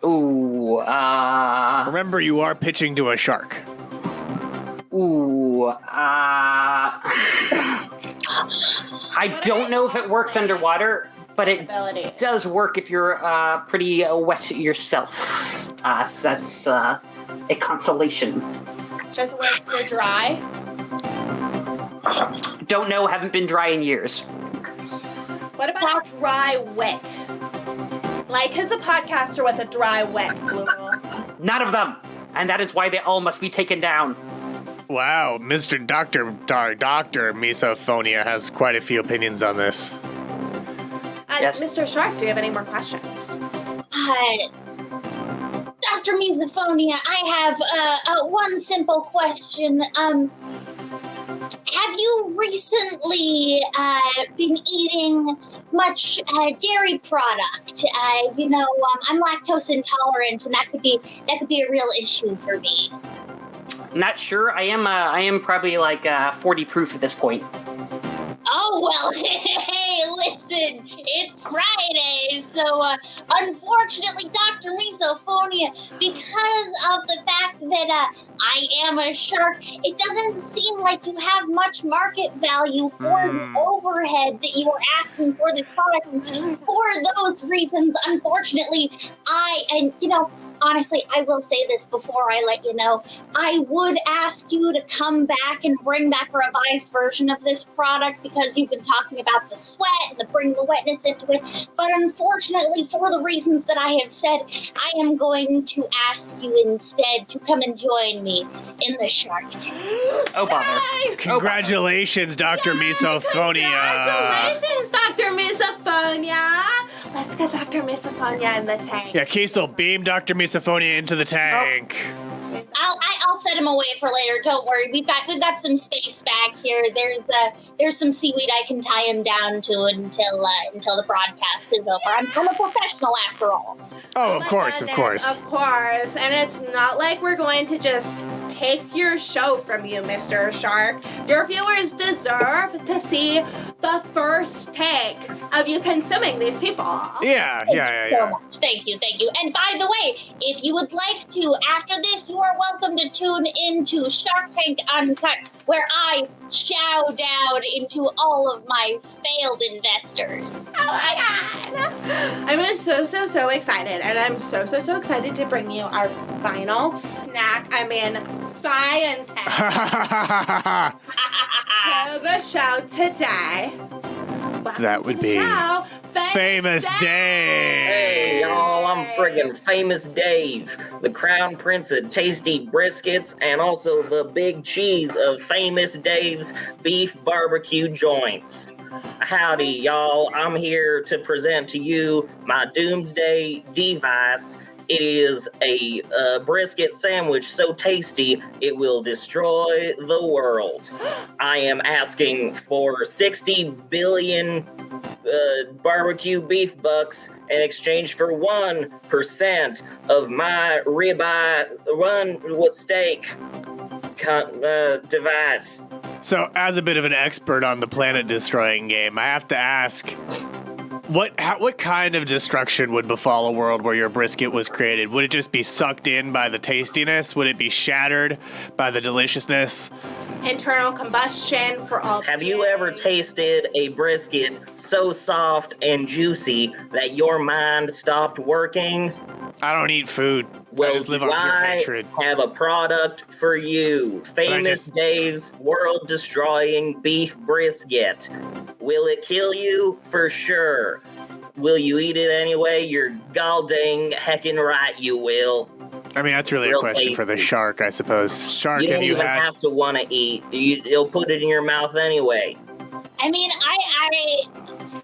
Speaker 5: Ooh,
Speaker 1: Remember, you are pitching to a shark.
Speaker 5: I don't know if it works underwater, but it does work if you're pretty wet yourself. That's a consolation.
Speaker 2: Does it work for dry?
Speaker 5: Don't know, haven't been dry in years.
Speaker 2: What about dry wet? Like, who's a podcaster with a dry wet fluid?
Speaker 5: None of them, and that is why they all must be taken down.
Speaker 1: Wow, Mr. Dr. Misophonia has quite a few opinions on this.
Speaker 5: Yes.
Speaker 2: Mr. Shark, do you have any more questions?
Speaker 3: Dr. Misophonia, I have one simple question. Have you recently been eating much dairy product? I'm lactose intolerant, and that could be a real issue for me.
Speaker 5: Not sure. I am probably like 40 proof at this point.
Speaker 3: Oh, well, hey, listen, it's Friday, so unfortunately, Dr. Misophonia, because of the fact that I am a shark, it doesn't seem like you have much market value for the overhead that you are asking for this product. And for those reasons, unfortunately, honestly, I will say this before I let you know. I would ask you to come back and bring back a revised version of this product because you've been talking about the sweat and the bring the wetness into it. But unfortunately, for the reasons that I have said, I am going to ask you instead to come and join me in the Shark Tank.
Speaker 5: Oh, bother.
Speaker 1: Congratulations, Dr. Misophonia.
Speaker 2: Congratulations, Dr. Misophonia. Let's get Dr. Misophonia in the tank.
Speaker 1: Yeah, Kiesel, beam Dr. Misophonia into the tank.
Speaker 3: I'll set him away for later. Don't worry. We've got some space back here. There's some seaweed I can tie him down to until the broadcast is over. I'm a professional after all.
Speaker 1: Oh, of course.
Speaker 2: Of course. And it's not like we're going to just take your show from you, Mr. Shark. Your viewers deserve to see the first take of you consuming these people.
Speaker 1: Yeah.
Speaker 3: So much. Thank you. And by the way, if you would like to, after this, you are welcome to tune into Shark Tank Uncut, where I chow down into all of my failed investors.
Speaker 2: Oh my god! I'm so excited, and I'm so excited to bring you our final snack. Scientist to the show today. Welcome
Speaker 1: That would
Speaker 2: to the
Speaker 1: be
Speaker 2: show,
Speaker 1: Famous Dave.
Speaker 6: Hey, y'all, I'm friggin' Famous Dave, the crown prince of tasty briskets and also the big cheese of Famous Dave's beef barbecue joints. Howdy, y'all. I'm here to present to you my doomsday device. It is a brisket sandwich so tasty it will destroy the world. I am asking for 60 billion barbecue beef bucks in exchange for 1% of my ribeye run with steak device.
Speaker 1: So, as a bit of an expert on the planet-destroying game, I have to ask, what kind of destruction would befall a world where your brisket was created? Would it just be sucked in by the tastiness? Would it be shattered by the deliciousness?
Speaker 2: Internal combustion for all.
Speaker 6: Have you ever tasted a brisket so soft and juicy that your mind stopped working?
Speaker 1: I don't eat food. I
Speaker 6: Well,
Speaker 1: just live
Speaker 6: do
Speaker 1: on pure
Speaker 6: I
Speaker 1: hatred.
Speaker 6: have a product for you. Famous Dave's world-destroying beef brisket. Will it kill you? For sure. Will you eat it anyway? You're gall-dang heckin' right you will.
Speaker 1: I mean, that's really
Speaker 6: Real
Speaker 1: a question for the
Speaker 6: tasty.
Speaker 1: shark, I suppose. Shark,
Speaker 6: You
Speaker 1: have
Speaker 6: don't
Speaker 1: you
Speaker 6: even
Speaker 1: had...
Speaker 6: have to want to eat. It'll put it in your mouth anyway.
Speaker 3: I mean,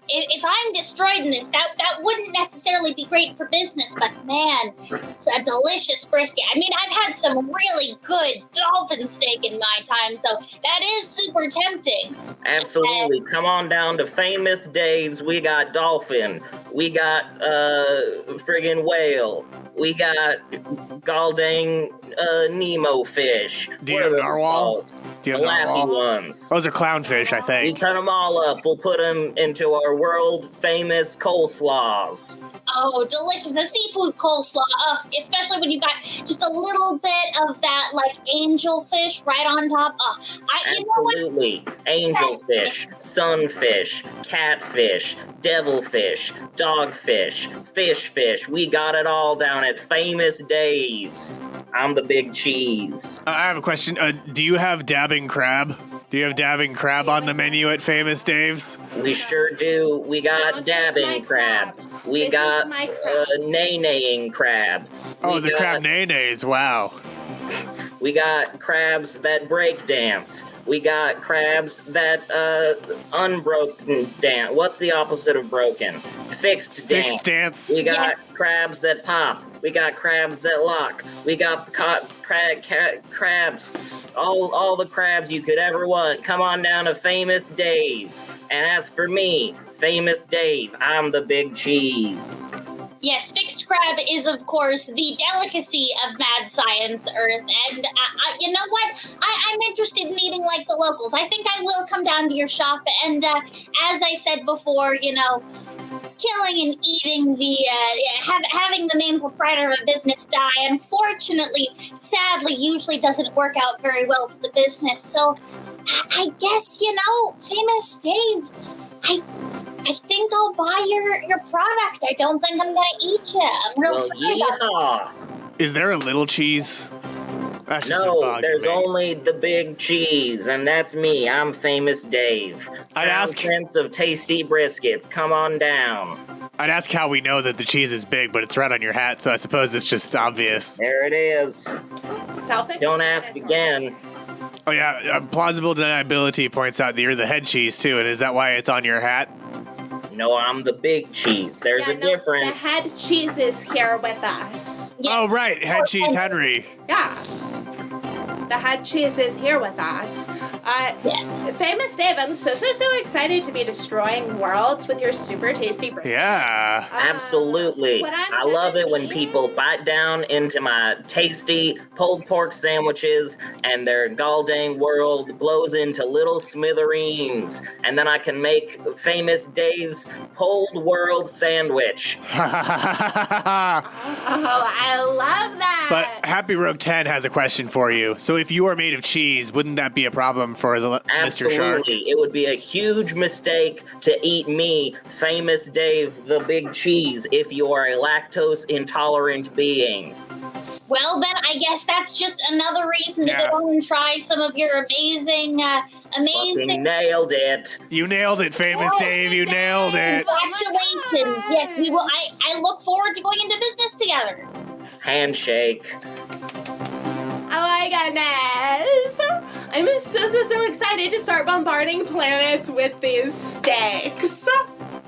Speaker 3: if I'm destroyed in this, that wouldn't necessarily be great for business, but man, it's a delicious brisket. I mean, I've had some really good dolphin steak in my time, so that is super tempting.
Speaker 6: Absolutely. Come on down to Famous Dave's. We got dolphin. We got friggin' whale. We got gall-dang Nemo fish.
Speaker 1: Do you
Speaker 6: What
Speaker 1: have
Speaker 6: are those
Speaker 1: narwhal?
Speaker 6: called?
Speaker 1: Do you
Speaker 6: The
Speaker 1: have
Speaker 6: laughy
Speaker 1: narwhal?
Speaker 6: ones.
Speaker 1: Those are clownfish, I
Speaker 6: We
Speaker 1: think.
Speaker 6: cut them all up. We'll put them into our world-famous coleslaws.
Speaker 3: Oh, delicious. The seafood coleslaw. Especially when you've got just a little bit of that, like, angelfish right on top. You know what?
Speaker 6: Absolutely. Angelfish, sunfish, catfish, devilfish, dogfish, fish. We got it all down at Famous Dave's. I'm the big cheese.
Speaker 1: I have a question. Do you have dabbing crab? Do you have dabbing crab on the menu at Famous Dave's?
Speaker 6: We sure do. We got
Speaker 2: Don't take my
Speaker 6: dabbing crab. We
Speaker 2: This is
Speaker 6: got
Speaker 2: my crab.
Speaker 6: nay-naying crab.
Speaker 1: Oh,
Speaker 6: We
Speaker 1: the
Speaker 6: got-
Speaker 1: crab nays. Wow.
Speaker 6: We got crabs that break dance. We got crabs that unbroken dance. What's the opposite of broken? Fixed dance.
Speaker 1: Fixed dance.
Speaker 6: We got crabs that pop. We got crabs that lock. We got crabs. All the crabs you could ever want. Come on down to Famous Dave's and ask for me, Famous Dave. I'm the big cheese.
Speaker 3: Yes, fixed crab is, of course, the delicacy of Mad Science Earth. And you know what? I'm interested in eating like the locals. I think I will come down to your shop. And as I said before, you know, killing and eating having the main proprietor of a business die, unfortunately, sadly, usually doesn't work out very well for the business. So I guess, you know, Famous Dave, I think I'll buy your product. I don't think I'm gonna eat you. I'm real sorry about that.
Speaker 6: Yeehaw.
Speaker 1: Is there a little cheese? That's just a
Speaker 6: No,
Speaker 1: bug
Speaker 6: there's
Speaker 1: to me.
Speaker 6: only the big cheese, and that's me. I'm Famous Dave.
Speaker 1: I'd
Speaker 6: Crown
Speaker 1: ask-
Speaker 6: Prince of tasty briskets. Come on down.
Speaker 1: I'd ask how we know that the cheese is big, but it's right on your hat, so I suppose it's just obvious.
Speaker 6: There it is.
Speaker 2: Self-explanatory.
Speaker 6: Don't ask again.
Speaker 1: Oh yeah, plausible deniability points out that you're the head cheese too, and is that why it's on your hat?
Speaker 6: No, I'm the big cheese. There's
Speaker 2: Yeah,
Speaker 6: a
Speaker 2: no,
Speaker 6: difference.
Speaker 2: The head cheese is here with us.
Speaker 3: Yes.
Speaker 1: Oh right, head cheese Henry.
Speaker 2: Yeah. The head cheese is here with us.
Speaker 3: Yes.
Speaker 2: Famous Dave, I'm so excited to be destroying worlds with your super tasty brisket.
Speaker 1: Yeah.
Speaker 6: Absolutely.
Speaker 2: what I'm
Speaker 6: I love
Speaker 2: gonna
Speaker 6: it when
Speaker 2: need-
Speaker 6: people bite down into my tasty pulled pork sandwiches and their goddamn world blows into little smithereens. And then I can make Famous Dave's pulled world sandwich.
Speaker 2: Oh, I love that.
Speaker 1: But Happy Rogue 10 has a question for you. So if you are made of cheese, wouldn't that be a problem for the Mr. Shark?
Speaker 6: Absolutely. It would be a huge mistake to eat me, Famous Dave the Big Cheese, if you are a lactose intolerant being.
Speaker 3: Well, then I guess that's just another reason to
Speaker 1: Yeah.
Speaker 3: go and try some of your amazing.
Speaker 6: Fucking nailed it.
Speaker 1: You nailed it, Famous
Speaker 2: Oh,
Speaker 1: Dave. You nailed it.
Speaker 3: Congratulations! Yes, we will. I look forward to going into business together.
Speaker 6: Handshake.
Speaker 2: Oh my goodness! I'm so excited to start bombarding planets with these steaks.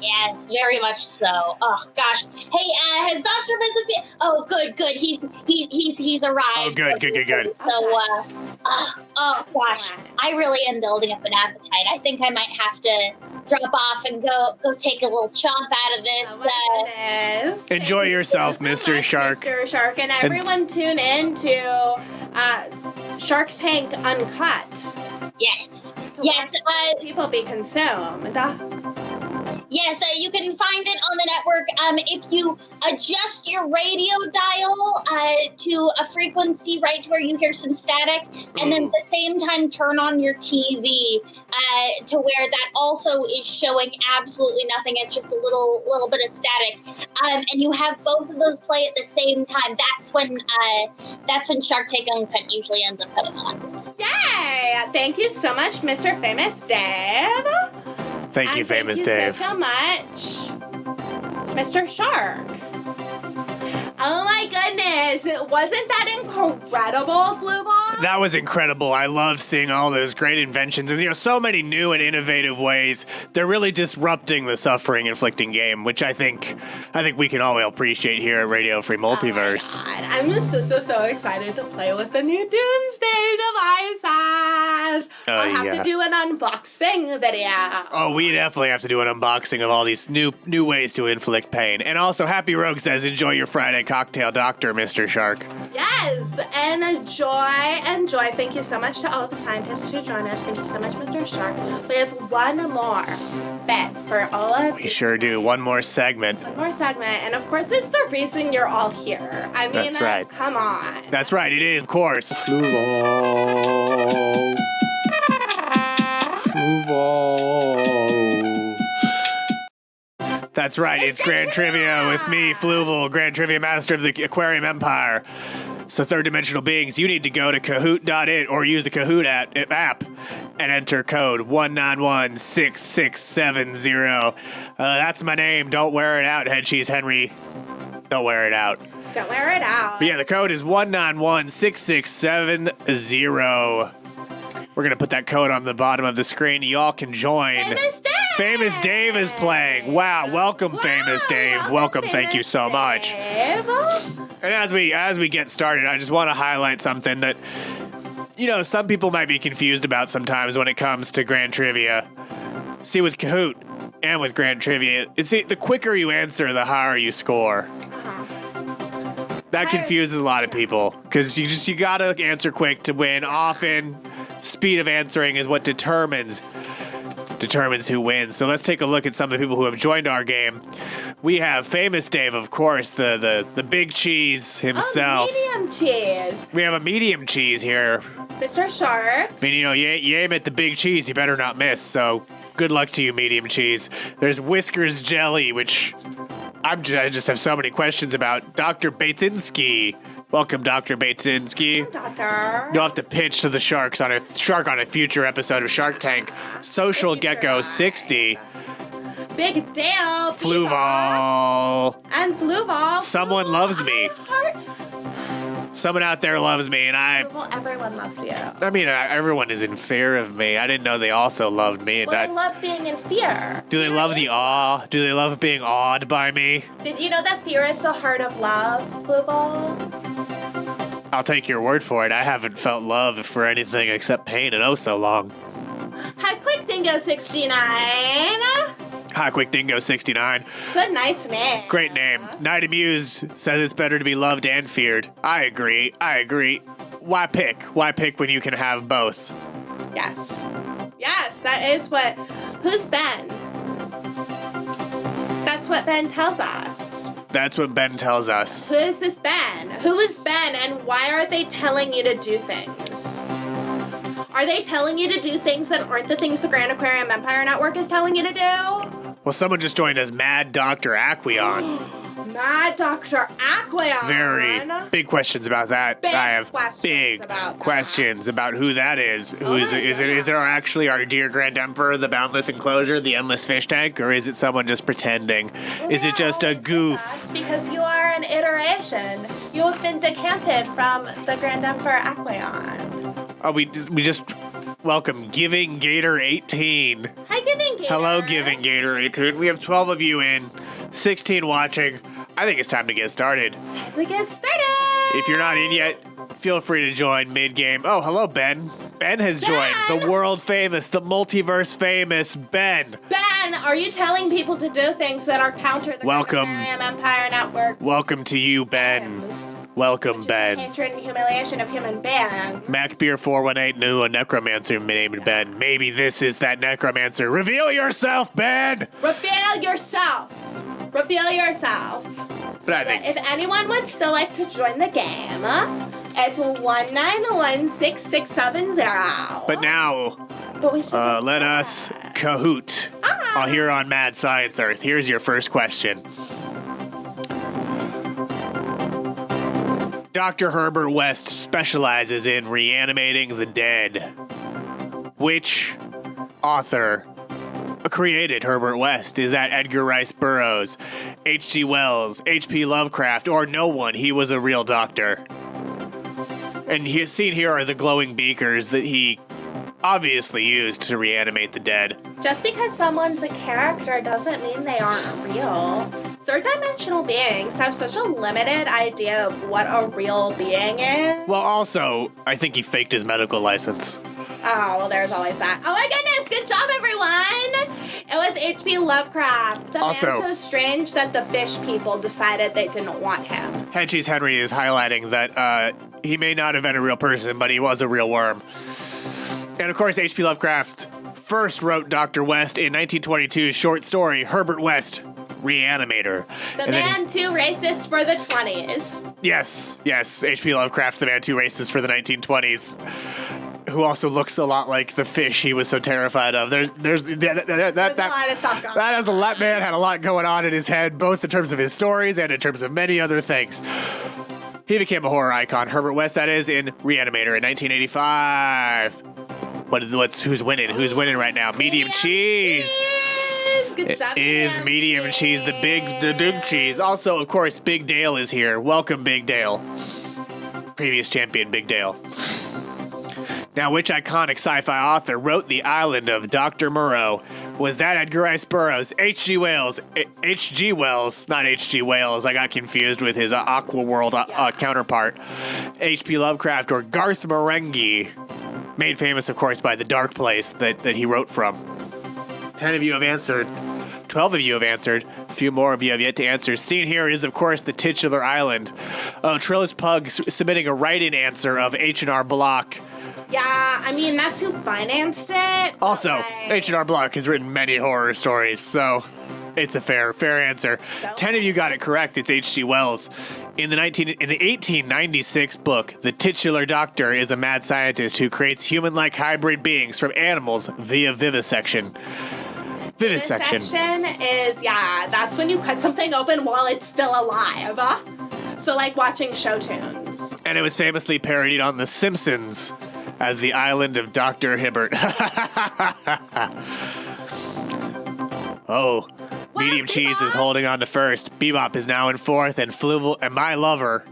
Speaker 3: Yes, very much so. Oh gosh. Hey, has Dr. Elizabeth? Oh, good. He's arrived.
Speaker 1: Oh, good.
Speaker 3: So, oh gosh, I really am building up an appetite. I think I might have to drop off and go take a little chomp out of this.
Speaker 2: Oh my goodness.
Speaker 1: Enjoy
Speaker 2: Thank you
Speaker 1: yourself,
Speaker 2: so
Speaker 1: Mr.
Speaker 2: much,
Speaker 1: Shark.
Speaker 2: Mr. Shark, and everyone tune in to Shark Tank Uncut.
Speaker 3: Yes.
Speaker 2: To
Speaker 3: Yes.
Speaker 2: watch those people be consumed.
Speaker 3: Yes, you can find it on the network. If you adjust your radio dial to a frequency right to where you hear some static, and then at the same time turn on your TV to where that also is showing absolutely nothing. It's just a little bit of static, and you have both of those play at the same time. That's when Shark Tank Uncut usually ends up coming on.
Speaker 2: Yay! Thank you so much, Mr. Famous Dave.
Speaker 1: Thank you,
Speaker 2: And
Speaker 1: Famous
Speaker 2: thank you
Speaker 1: Dave.
Speaker 2: so much, Mr. Shark. Oh my goodness! Wasn't that incredible, Flueball?
Speaker 1: That was incredible. I loved seeing all those great inventions and so many new and innovative ways. They're really disrupting the suffering inflicting game, which I think we can all appreciate here at Radio Free Multiverse.
Speaker 2: Oh my God. I'm so excited to play with the new Doomsday devices. I'll have to do an unboxing video.
Speaker 1: Oh, we definitely have to do an unboxing of all these new ways to inflict pain. And also, Happy Rogue says, enjoy your Friday cocktail doctor, Mr. Shark.
Speaker 2: Yes, and enjoy. Thank you so much to all the scientists who joined us. Thank you so much, Mr. Shark. We have one more bet for all of
Speaker 1: We sure do. One more segment.
Speaker 2: One more segment, and of course, it's the reason you're all here. I mean,
Speaker 1: That's right.
Speaker 2: Come on.
Speaker 1: That's right, it is, of course. That's right, it's Grand Trivia with me, Fluval, Grand Trivia Master of the Aquarium Empire. So third dimensional beings, you need to go to Kahoot.it or use the Kahoot app and enter code 1916670. That's my name. Don't wear it out, Head Cheese Henry. Don't wear it out.
Speaker 2: Don't wear it out.
Speaker 1: But yeah, the code is 1916670. We're going to put that code on the bottom of the screen. Y'all can join.
Speaker 2: Famous Dave!
Speaker 1: Famous Dave is playing. Wow, welcome, Famous Dave. Welcome, thank you so much. And as we get started, I just want to highlight something that, some people might be confused about sometimes when it comes to Grand Trivia. See, with Kahoot and with Grand Trivia, the quicker you answer, the higher you score. That confuses a lot of people because you gotta answer quick to win. Often, speed of answering is what determines who wins. So let's take a look at some of the people who have joined our game. We have Famous Dave, of course, the big cheese himself.
Speaker 2: Medium cheese.
Speaker 1: We have a medium cheese here.
Speaker 2: Mr. Shark.
Speaker 1: I mean, you aim at the big cheese, you better not miss. So good luck to you, medium cheese. There's Whiskers Jelly, which I just have so many questions about. Dr. Batinski. Welcome, Dr. Batinski.
Speaker 2: Doctor.
Speaker 1: You'll have to pitch to the shark on a future episode of Shark Tank. Social Gecko 60.
Speaker 2: Big Dale.
Speaker 1: Fluval.
Speaker 2: And Fluval.
Speaker 1: Someone loves me. Someone out there loves me, and
Speaker 2: Fluval, everyone loves you.
Speaker 1: I mean, everyone is in fear of me. I didn't know they also loved me.
Speaker 2: Well, they love being in fear.
Speaker 1: Do they love the awe? Do they love being awed by me?
Speaker 2: Did you know that fear is the heart of love, Fluval?
Speaker 1: I'll take your word for it. I haven't felt love for anything except pain in oh so long.
Speaker 2: Hi, Quick Dingo 69.
Speaker 1: Hi, Quick Dingo 69.
Speaker 2: It's a nice name.
Speaker 1: Great name. Night Muse says it's better to be loved and feared. I agree. Why pick? Why pick when you can have both?
Speaker 2: Yes. Yes, that is what... Who's Ben? That's what Ben tells us.
Speaker 1: That's what Ben tells us.
Speaker 2: Who is this Ben? Who is Ben, and why are they telling you to do things? Are they telling you to do things that aren't the things the Grand Aquarium Empire Network is telling you to do?
Speaker 1: Well, someone just joined as Mad Dr. Aqueon.
Speaker 2: Mad Dr. Aqueon.
Speaker 1: Very big questions about that.
Speaker 2: Big
Speaker 1: I have
Speaker 2: questions
Speaker 1: big
Speaker 2: about
Speaker 1: questions about who that is. Who is it? Is it actually our dear Grand Emperor, the Boundless Enclosure, the Endless Fish Tank, or is it someone just pretending? Is it just a goof?
Speaker 2: Because you are an iteration. You have been decanted from the Grand Emperor Aqueon.
Speaker 1: Oh, we just welcome Giving Gator 18.
Speaker 2: Hi, Giving Gator.
Speaker 1: Hello, Giving Gator 18. We have 12 of you in, 16 watching. I think it's time to get started.
Speaker 2: It's time to get started.
Speaker 1: If you're not in yet, feel free to join mid-game. Oh, hello, Ben. Ben has joined. The world famous, the multiverse famous Ben.
Speaker 2: Ben, are you telling people to do things that are counter the
Speaker 1: Welcome.
Speaker 2: Aquarium Empire Network?
Speaker 1: Welcome to you, Ben. Welcome, Ben.
Speaker 2: Hatred and humiliation of human beings.
Speaker 1: MacBeer418 knew a necromancer named Ben. Maybe this is that necromancer. Reveal yourself, Ben!
Speaker 2: Reveal yourself. Reveal yourself.
Speaker 1: But I think
Speaker 2: If anyone would still like to join the game, it's 1916670.
Speaker 1: But now,
Speaker 2: But we should get
Speaker 1: let us
Speaker 2: started.
Speaker 1: Kahoot here on Mad Science Earth. Here's your first question. Dr. Herbert West specializes in reanimating the dead. Which author created Herbert West? Is that Edgar Rice Burroughs, H.G. Wells, H.P. Lovecraft, or no one? He was a real doctor. And seen here are the glowing beakers that he obviously used to reanimate the dead.
Speaker 2: Just because someone's a character doesn't mean they aren't real. Third-dimensional beings have such a limited idea of what a real being is.
Speaker 1: Well, also, I think he faked his medical license.
Speaker 2: Oh, well, there's always that. Oh my goodness, good job, everyone! It was H.P. Lovecraft. The
Speaker 1: Also-
Speaker 2: man so strange that the fish people decided they didn't want him.
Speaker 1: Headcheese Henry is highlighting that he may not have been a real person, but he was a real worm. And of course, H.P. Lovecraft first wrote Dr. West in 1922's short story, Herbert West, Reanimator.
Speaker 2: The
Speaker 1: And then
Speaker 2: man too racist for the 20s.
Speaker 1: Yes, H.P. Lovecraft, the man too racist for the 1920s, who also looks a lot like the fish he was so terrified of. There's
Speaker 2: There's a lot of stuff going on.
Speaker 1: That has a lot, man had a lot going on in his head, both in terms of his stories and in terms of many other things. He became a horror icon, Herbert West, that is, in Reanimator in 1985. Who's winning? Who's winning right now? Medium cheese.
Speaker 2: Good job,
Speaker 1: Is medium cheese the big cheese? Also, of course, Big Dale is here. Welcome, Big Dale. Previous champion, Big Dale. Now, which iconic sci-fi author wrote The Island of Dr. Moreau? Was that Edgar Rice Burroughs, H.G. Wells, not H.G. Wales, I got confused with his Aquaworld counterpart, H.P. Lovecraft, or Garth Marenghi, made famous, of course, by The Dark Place that he wrote from? 10 of you have answered. 12 of you have answered. A few more of you have yet to answer. Seen here is, of course, the titular island. Oh, Trillis Pug submitting a write-in answer of H&R Block.
Speaker 2: Yeah, I mean, that's who financed it. but,
Speaker 1: Also,
Speaker 2: like,
Speaker 1: H&R Block has written many horror stories, so it's a fair answer.
Speaker 2: So-
Speaker 1: 10 of you got it correct. It's H.G. Wells. In the 1896 book, the titular doctor is a mad scientist who creates human-like hybrid beings from animals via vivisection. Vivisection.
Speaker 2: Vivisection is, that's when you cut something open while it's still alive. So, like watching show tunes.
Speaker 1: And it was famously parodied on The Simpsons as the island of Dr. Hibbert. Oh, medium cheese is holding on to first. Bebop is now in fourth, and Fluval and my lover,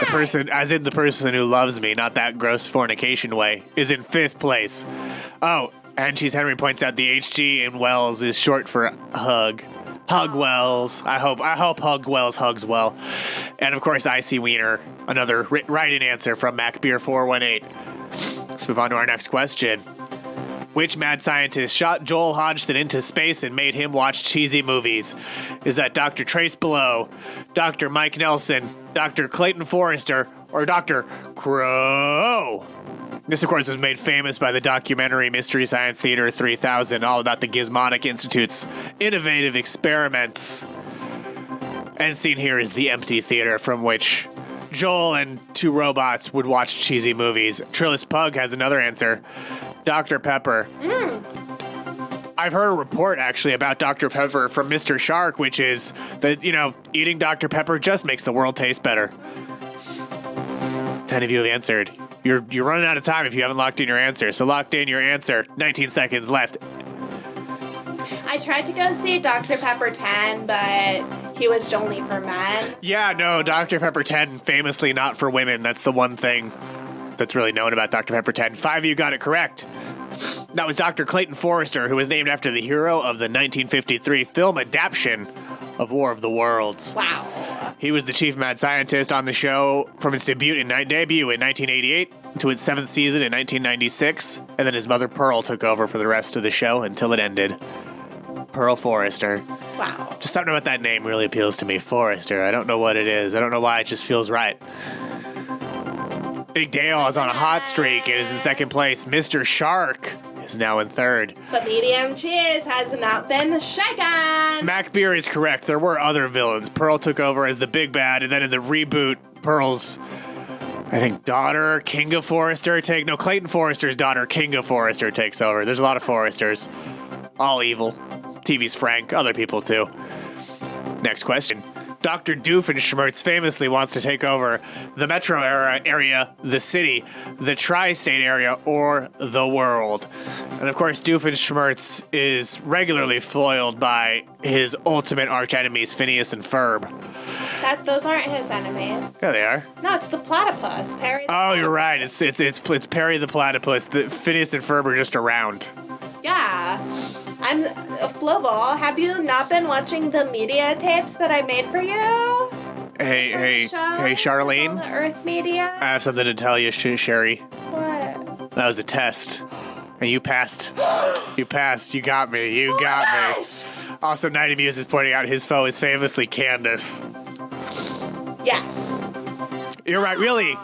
Speaker 1: the person, as in the person who loves me, not that gross fornication way, is in fifth place. Oh, and Cheese Henry points out the HG in Wells is short for hug. Hug Wells. I hope Hug Wells hugs well. And of course, I.C. Wiener, another right-in answer from MacBeer418. Let's move on to our next question. Which mad scientist shot Joel Hodgson into space and made him watch cheesy movies? Is that Dr. Trace Below, Dr. Mike Nelson, Dr. Clayton Forrester, or Dr. Crow? This, of course, was made famous by the documentary Mystery Science Theater 3000, all about the Gizmonic Institute's innovative experiments. And seen here is the empty theater from which Joel and two robots would watch cheesy movies. Trillis Pug has another answer. Dr. Pepper. I've heard a report, actually, about Dr. Pepper from Mr. Shark, which is that, eating Dr. Pepper just makes the world taste better. 10 of you have answered. You're running out of time if you haven't locked in your answer, so locked in your answer. 19 seconds left.
Speaker 2: I tried to go see Dr. Pepper 10, but he was only for men.
Speaker 1: Yeah, no, Dr. Pepper 10, famously not for women. That's the one thing that's really known about Dr. Pepper 10. 5 of you got it correct. That was Dr. Clayton Forrester, who was named after the hero of the 1953 film adaptation of War of the Worlds.
Speaker 2: Wow.
Speaker 1: He was the chief mad scientist on the show from its debut in 1988 to its 7th season in 1996, and then his mother Pearl took over for the rest of the show until it ended. Pearl Forrester.
Speaker 2: Wow.
Speaker 1: Just something about that name really appeals to me. Forrester. I don't know what it is. I don't know why. It just feels right. Big Dale is on a hot streak and is in second place. Mr. Shark is now in third.
Speaker 2: But medium cheese has not been shaken.
Speaker 1: Mac Beer is correct. There were other villains. Pearl took over as the big bad, and then in the reboot, Pearl's, I think, daughter, Clayton Forrester's daughter, Kinga Forrester, takes over. There's a lot of Forresters. All evil. TV's Frank. Other people, too. Next question. Dr. Doofenshmirtz famously wants to take over the metro area, the city, the tri-state area, or the world. And of course, Doofenshmirtz is regularly foiled by his ultimate archenemies, Phineas and Ferb.
Speaker 2: Those aren't his enemies.
Speaker 1: Yeah, they are.
Speaker 2: No, it's the platypus, Perry.
Speaker 1: Oh, you're right. It's Perry the Platypus. The Phineas and Ferb are just around.
Speaker 2: Yeah. I'm Flovol. Have you not been watching the media tapes that I made for you?
Speaker 1: Hey, Charlene.
Speaker 2: The Earth media.
Speaker 1: I have something to tell you, Sherry.
Speaker 2: What?
Speaker 1: That was a test. And you passed. You passed. You got me. You got me.
Speaker 2: Gosh.
Speaker 1: Also, Nighty Muse is pointing out his foe is famously Candace.
Speaker 2: Yes.
Speaker 1: You're right. Really,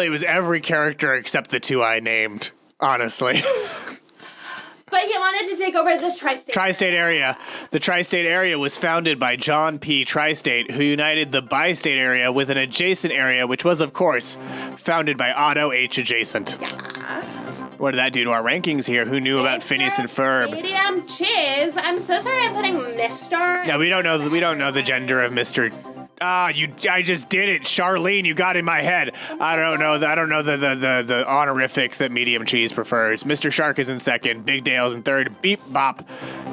Speaker 1: it was every character except the two I named, honestly.
Speaker 2: But he wanted to take over the tri-state.
Speaker 1: Tri-state area. The tri-state area was founded by John P. Tri-State, who united the bi-state area with an adjacent area, which was, of course, founded by Otto H. Adjacent.
Speaker 2: Yeah.
Speaker 1: What did that do to our rankings here? Who knew about Phineas and Ferb?
Speaker 2: Medium Chiz. I'm so sorry I'm putting Mr.
Speaker 1: Yeah, we don't know the gender of Mr. I just did it. Charlene, you got in my head. I don't know the honorific that Medium Cheese prefers. Mr. Shark is in second. Big Dale's in third. Beep Bop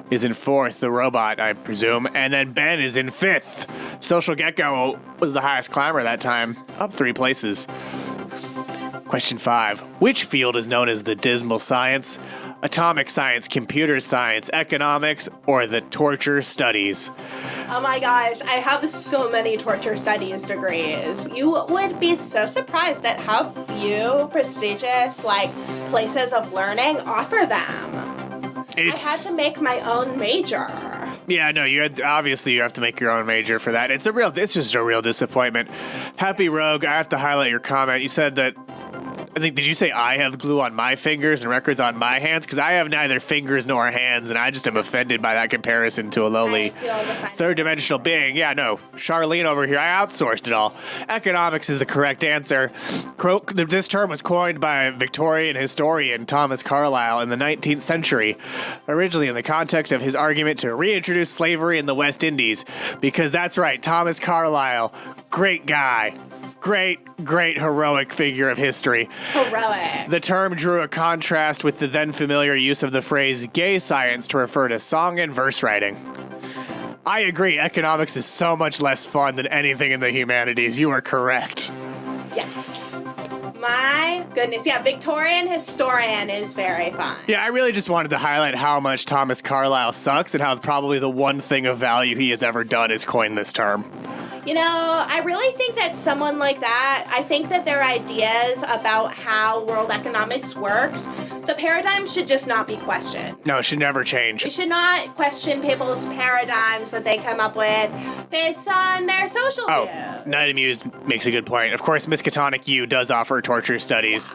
Speaker 1: is in fourth, the robot, I presume. And then Ben is in fifth. Social Gecko was the highest climber that time, up 3 places. Question 5. Which field is known as the dismal science? Atomic science, computer science, economics, or the torture studies?
Speaker 2: Oh my gosh, I have so many torture studies degrees. You would be so surprised at how few prestigious, places of learning offer them. I had to make my own major.
Speaker 1: Yeah, no, you have to make your own major for that. It's just a real disappointment. Happy Rogue, I have to highlight your comment. You said that, did you say I have glue on my fingers and records on my hands? Because I have neither fingers nor hands, and I just am offended by that comparison to a lowly third-dimensional being. Yeah, no, Charlene over here, I outsourced it all. Economics is the correct answer. This term was coined by Victorian historian Thomas Carlyle in the 19th century, originally in the context of his argument to reintroduce slavery in the West Indies. Because that's right, Thomas Carlyle, great guy. Great heroic figure of history.
Speaker 2: Heroic.
Speaker 1: The term drew a contrast with the then familiar use of the phrase gay science to refer to song and verse writing. I agree, economics is so much less fun than anything in the humanities. You are correct.
Speaker 2: Yes. My goodness. Yeah, Victorian historian is very fun.
Speaker 1: Yeah, I really just wanted to highlight how much Thomas Carlyle sucks and how probably the one thing of value he has ever done is coin this term.
Speaker 2: You know, I really think that someone like that, I think that their ideas about how world economics works, the paradigm should just not be questioned.
Speaker 1: No, it should never change.
Speaker 2: We should not question people's paradigms that they come up with based on their social views.
Speaker 1: Night Muse makes a good point. Of course, Miskatonic U does offer torture studies.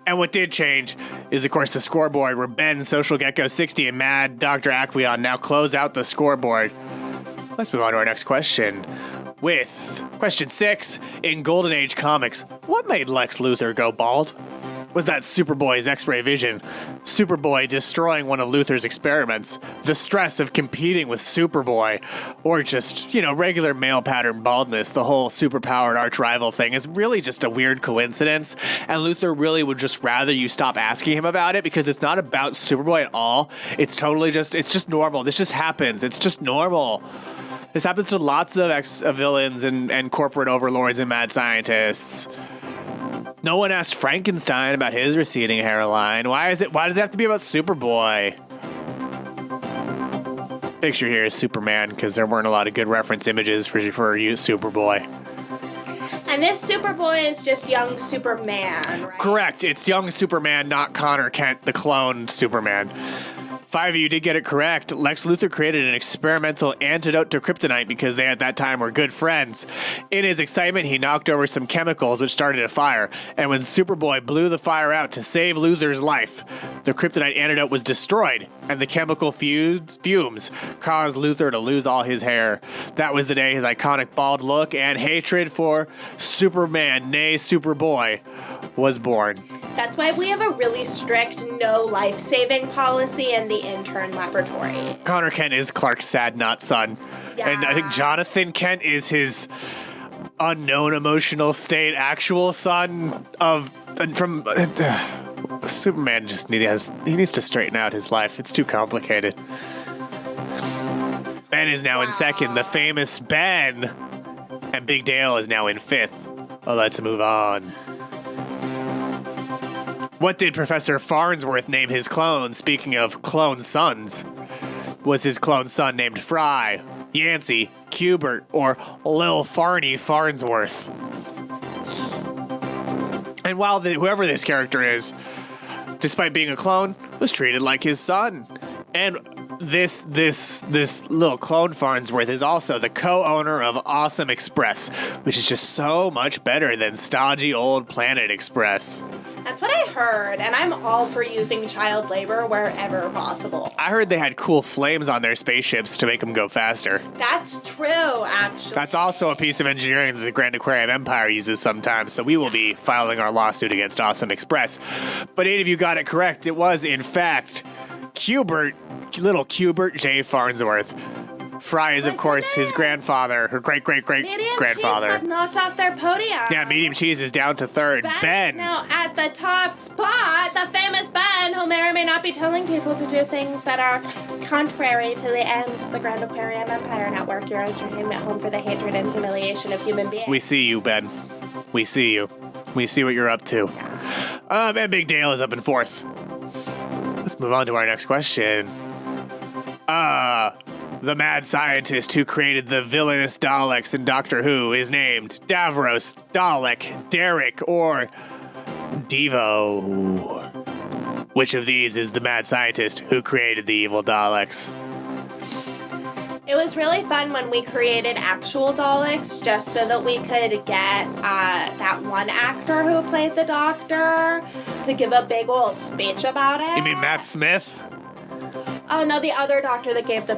Speaker 1: And what did change is, of course, the scoreboard where Ben, Social Gecko 60, and Mad Dr. Aqueon now close out the scoreboard. Let's move on to our next question. With question 6, in Golden Age comics, what made Lex Luthor go bald? Was that Superboy's X-ray vision, Superboy destroying one of Luthor's experiments, the stress of competing with Superboy, or just, regular male pattern baldness? The whole superpowered arch rival thing is really just a weird coincidence, and Luthor really would just rather you stop asking him about it because it's not about Superboy at all. It's just normal. This just happens. It's just normal. This happens to lots of villains and corporate overlords and mad scientists. No one asked Frankenstein about his receding hairline. Why does it have to be about Superboy? Picture here is Superman, because there weren't a lot of good reference images for Superboy.
Speaker 2: And this Superboy is just young Superman, right?
Speaker 1: Correct. It's young Superman, not Connor Kent, the cloned Superman. 5 of you did get it correct. Lex Luthor created an experimental antidote to kryptonite because they at that time were good friends. In his excitement, he knocked over some chemicals which started a fire. And when Superboy blew the fire out to save Luthor's life, the kryptonite antidote was destroyed, and the chemical fumes caused Luthor to lose all his hair. That was the day his iconic bald look and hatred for Superman, nay Superboy, was born.
Speaker 2: That's why we have a really strict no life-saving policy in the intern laboratory.
Speaker 1: Connor Kent is Clark's sad not son.
Speaker 2: Yeah.
Speaker 1: And I think Jonathan Kent is his unknown emotional state actual son from Superman he needs to straighten out his life. It's too complicated. Ben is now in second, the famous Ben. And Big Dale is now in fifth. Well, let's move on. What did Professor Farnsworth name his clone? Speaking of clone sons, was his clone son named Fry, Yancey, Cubert, or Lil Farney Farnsworth? And while whoever this character is, despite being a clone, was treated like his son. And this little clone Farnsworth is also the co-owner of Awesome Express, which is just so much better than stodgy old Planet Express.
Speaker 2: That's what I heard, and I'm all for using child labor wherever possible.
Speaker 1: I heard they had cool flames on their spaceships to make them go faster.
Speaker 2: That's true, actually.
Speaker 1: That's also a piece of engineering that the Grand Aquarium Empire uses sometimes, so we will be filing our lawsuit against Awesome Express. But 8 of you got it correct. It was, in fact, little Cubert J. Farnsworth. Fry is, of course, his grandfather, her great-great-great-grandfather.
Speaker 2: Medium Cheese got knocked off their podium.
Speaker 1: Yeah, Medium Cheese is down to third.
Speaker 2: Ben is now at the top spot. The famous Ben, who may or may not be telling people to do things that are contrary to the ends of the Grand Aquarium Empire Network, your entertainment home for the hatred and humiliation of human beings.
Speaker 1: We see you, Ben. We see you. We see what you're up to. And Big Dale is up in fourth. Let's move on to our next question. The mad scientist who created the villainous Daleks in Doctor Who is named Davros, Dalek, Derek, or Devo. Which of these is the mad scientist who created the evil Daleks?
Speaker 2: It was really fun when we created actual Daleks, just so that we could get that one actor who played the Doctor to give a big old speech about it.
Speaker 1: You mean Matt Smith?
Speaker 2: Oh, no, the other Doctor that gave the